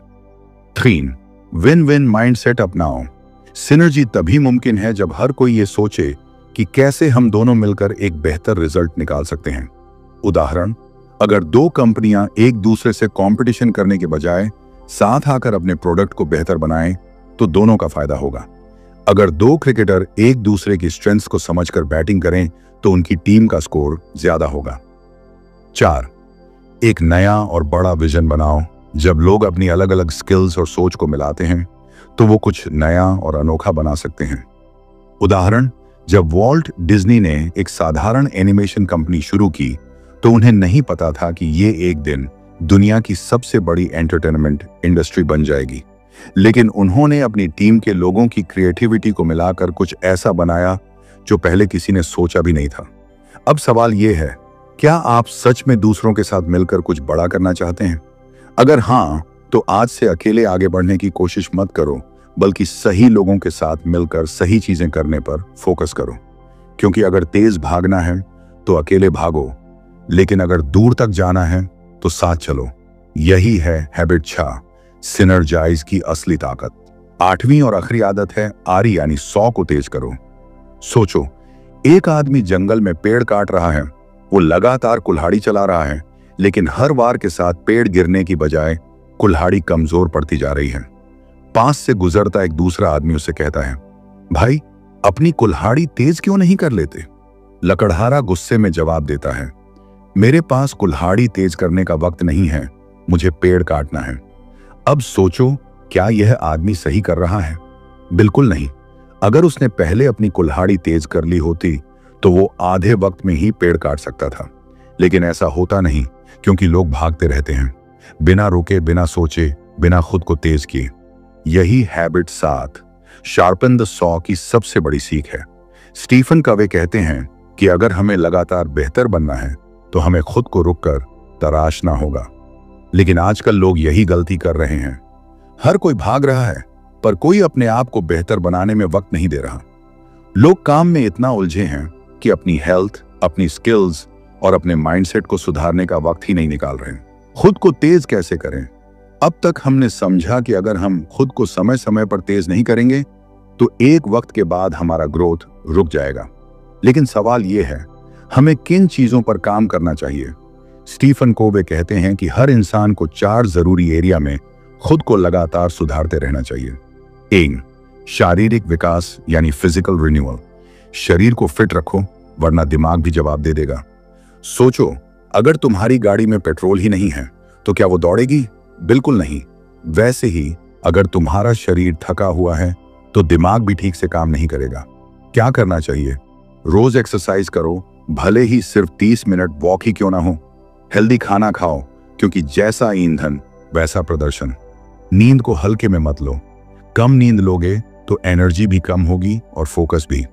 3. विन विन माइंडसेट अपनाओ। सिनर्जी तभी मुमकिन है जब हर कोई ये सोचे कि कैसे हम दोनों मिलकर एक बेहतर रिजल्ट निकाल सकते हैं। उदाहरण, अगर दो कंपनियां एक दूसरे से कंपटीशन करने के बजाय साथ आकर अपने प्रोडक्ट को बेहतर बनाएं तो दोनों का फायदा होगा। अगर दो क्रिकेटर एक दूसरे की स्ट्रेंथ्स को समझकर बैटिंग करें तो उनकी टीम का स्कोर ज्यादा होगा। 4. एक नया और बड़ा विजन बनाओ। जब लोग अपनी अलग अलग स्किल्स और सोच को मिलाते हैं तो वो कुछ नया और अनोखा बना सकते हैं। उदाहरण, जब वॉल्ट डिज्नी ने एक साधारण एनिमेशन कंपनी शुरू की तो उन्हें नहीं पता था कि ये एक दिन दुनिया की सबसे बड़ी एंटरटेनमेंट इंडस्ट्री बन जाएगी, लेकिन उन्होंने अपनी टीम के लोगों की क्रिएटिविटी को मिलाकर कुछ ऐसा बनाया जो पहले किसी ने सोचा भी नहीं था। अब सवाल ये है, क्या आप सच में दूसरों के साथ मिलकर कुछ बड़ा करना चाहते हैं? अगर हाँ, तो आज से अकेले आगे बढ़ने की कोशिश मत करो, बल्कि सही लोगों के साथ मिलकर सही चीजें करने पर फोकस करो। क्योंकि अगर तेज भागना है तो अकेले भागो, लेकिन अगर दूर तक जाना है तो साथ चलो। यही है हैबिट 6, सिनर्जाइज की असली ताकत। 8वीं और आखिरी आदत है आरी यानी 100 को तेज करो। सोचो, एक आदमी जंगल में पेड़ काट रहा है, वो लगातार कुल्हाड़ी चला रहा है, लेकिन हर वार के साथ पेड़ गिरने की बजाय कुल्हाड़ी कमजोर पड़ती जा रही है। पास से गुजरता एक दूसरा आदमी उससे कहता है, भाई अपनी कुल्हाड़ी तेज क्यों नहीं कर लेते? लकड़हारा गुस्से में जवाब देता है, मेरे पास कुल्हाड़ी तेज करने का वक्त नहीं है, मुझे पेड़ काटना है। अब सोचो, क्या यह आदमी सही कर रहा है? बिल्कुल नहीं। अगर उसने पहले अपनी कुल्हाड़ी तेज कर ली होती तो वो आधे वक्त में ही पेड़ काट सकता था, लेकिन ऐसा होता नहीं क्योंकि लोग भागते रहते हैं, बिना रुके, बिना सोचे, बिना खुद को तेज किए। यही हैबिट 7, शार्पन द सॉ की सबसे बड़ी सीख है। स्टीफन कवे कहते हैं कि अगर हमें लगातार बेहतर बनना है तो हमें खुद को रुककर तराशना होगा। लेकिन आजकल लोग यही गलती कर रहे हैं। हर कोई भाग रहा है पर कोई अपने आप को बेहतर बनाने में वक्त नहीं दे रहा। लोग काम में इतना उलझे हैं कि अपनी हेल्थ, अपनी स्किल्स और अपने माइंडसेट को सुधारने का वक्त ही नहीं निकाल रहे। खुद को तेज कैसे करें? अब तक हमने समझा कि अगर हम खुद को समय समय पर तेज नहीं करेंगे तो एक वक्त के बाद हमारा ग्रोथ रुक जाएगा। लेकिन सवाल यह है, हमें किन चीजों पर काम करना चाहिए? स्टीफन कोवे कहते हैं कि हर इंसान को 4 जरूरी एरिया में खुद को लगातार सुधारते रहना चाहिए। 1. शारीरिक विकास यानी फिजिकल रिन्यूअल। शरीर को फिट रखो, वरना दिमाग भी जवाब दे देगा। सोचो, अगर तुम्हारी गाड़ी में पेट्रोल ही नहीं है तो क्या वो दौड़ेगी? बिल्कुल नहीं। वैसे ही अगर तुम्हारा शरीर थका हुआ है तो दिमाग भी ठीक से काम नहीं करेगा। क्या करना चाहिए? रोज एक्सरसाइज करो, भले ही सिर्फ 30 मिनट वॉक ही क्यों ना हो। हेल्दी खाना खाओ, क्योंकि जैसा ईंधन वैसा प्रदर्शन। नींद को हल्के में मत लो, कम नींद लोगे तो एनर्जी भी कम होगी और फोकस भी।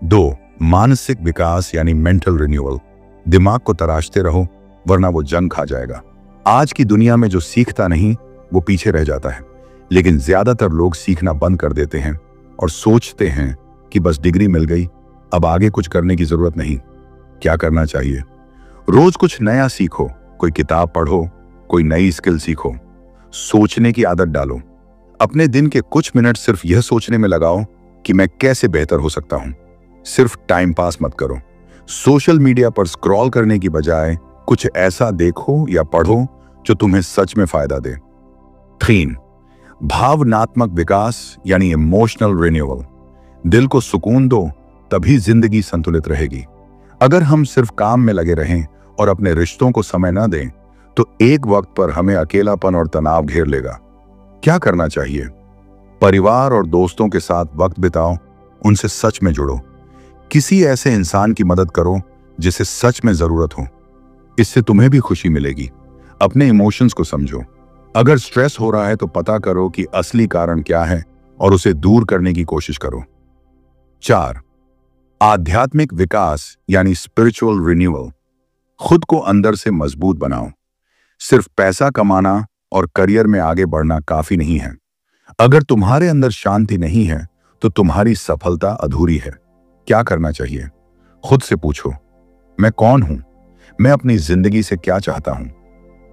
2. मानसिक विकास यानी मेंटल रिन्यूअल। दिमाग को तराशते रहो, वरना वो जंग खा जाएगा। आज की दुनिया में जो सीखता नहीं वो पीछे रह जाता है, लेकिन ज्यादातर लोग सीखना बंद कर देते हैं और सोचते हैं कि बस डिग्री मिल गई, अब आगे कुछ करने की जरूरत नहीं। क्या करना चाहिए? रोज कुछ नया सीखो, कोई किताब पढ़ो, कोई नई स्किल सीखो। सोचने की आदत डालो। अपने दिन के कुछ मिनट सिर्फ यह सोचने में लगाओ कि मैं कैसे बेहतर हो सकता हूं। सिर्फ टाइम पास मत करो। सोशल मीडिया पर स्क्रॉल करने की बजाय कुछ ऐसा देखो या पढ़ो जो तुम्हें सच में फायदा दे। 3. भावनात्मक विकास यानी इमोशनल रिन्यूअल। दिल को सुकून दो, तभी जिंदगी संतुलित रहेगी। अगर हम सिर्फ काम में लगे रहें और अपने रिश्तों को समय न दें तो एक वक्त पर हमें अकेलापन और तनाव घेर लेगा। क्या करना चाहिए? परिवार और दोस्तों के साथ वक्त बिताओ, उनसे सच में जुड़ो। किसी ऐसे इंसान की मदद करो जिसे सच में जरूरत हो। इससे तुम्हें भी खुशी मिलेगी। अपने इमोशंस को समझो। अगर स्ट्रेस हो रहा है तो पता करो कि असली कारण क्या है और उसे दूर करने की कोशिश करो। 4. आध्यात्मिक विकास यानी स्पिरिचुअल रिन्यूअल। खुद को अंदर से मजबूत बनाओ। सिर्फ पैसा कमाना और करियर में आगे बढ़ना काफी नहीं है। अगर तुम्हारे अंदर शांति नहीं है तो तुम्हारी सफलता अधूरी है। क्या करना चाहिए? खुद से पूछो, मैं कौन हूं? मैं अपनी जिंदगी से क्या चाहता हूं?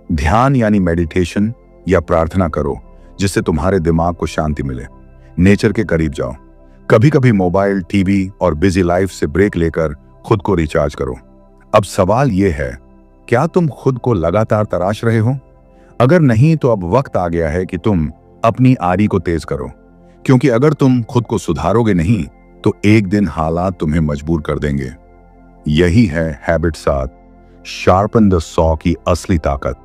ध्यान यानी मेडिटेशन या प्रार्थना करो जिससे तुम्हारे दिमाग को शांति मिले। नेचर के करीब जाओ। कभी कभी मोबाइल, टीवी और बिजी लाइफ से ब्रेक लेकर खुद को रिचार्ज करो। अब सवाल यह है, क्या तुम खुद को लगातार तराश रहे हो? अगर नहीं तो अब वक्त आ गया है कि तुम अपनी आरी को तेज करो, क्योंकि अगर तुम खुद को सुधारोगे नहीं तो एक दिन हालात तुम्हें मजबूर कर देंगे। यही है हैबिट 7, शार्पन द सॉ की असली ताकत।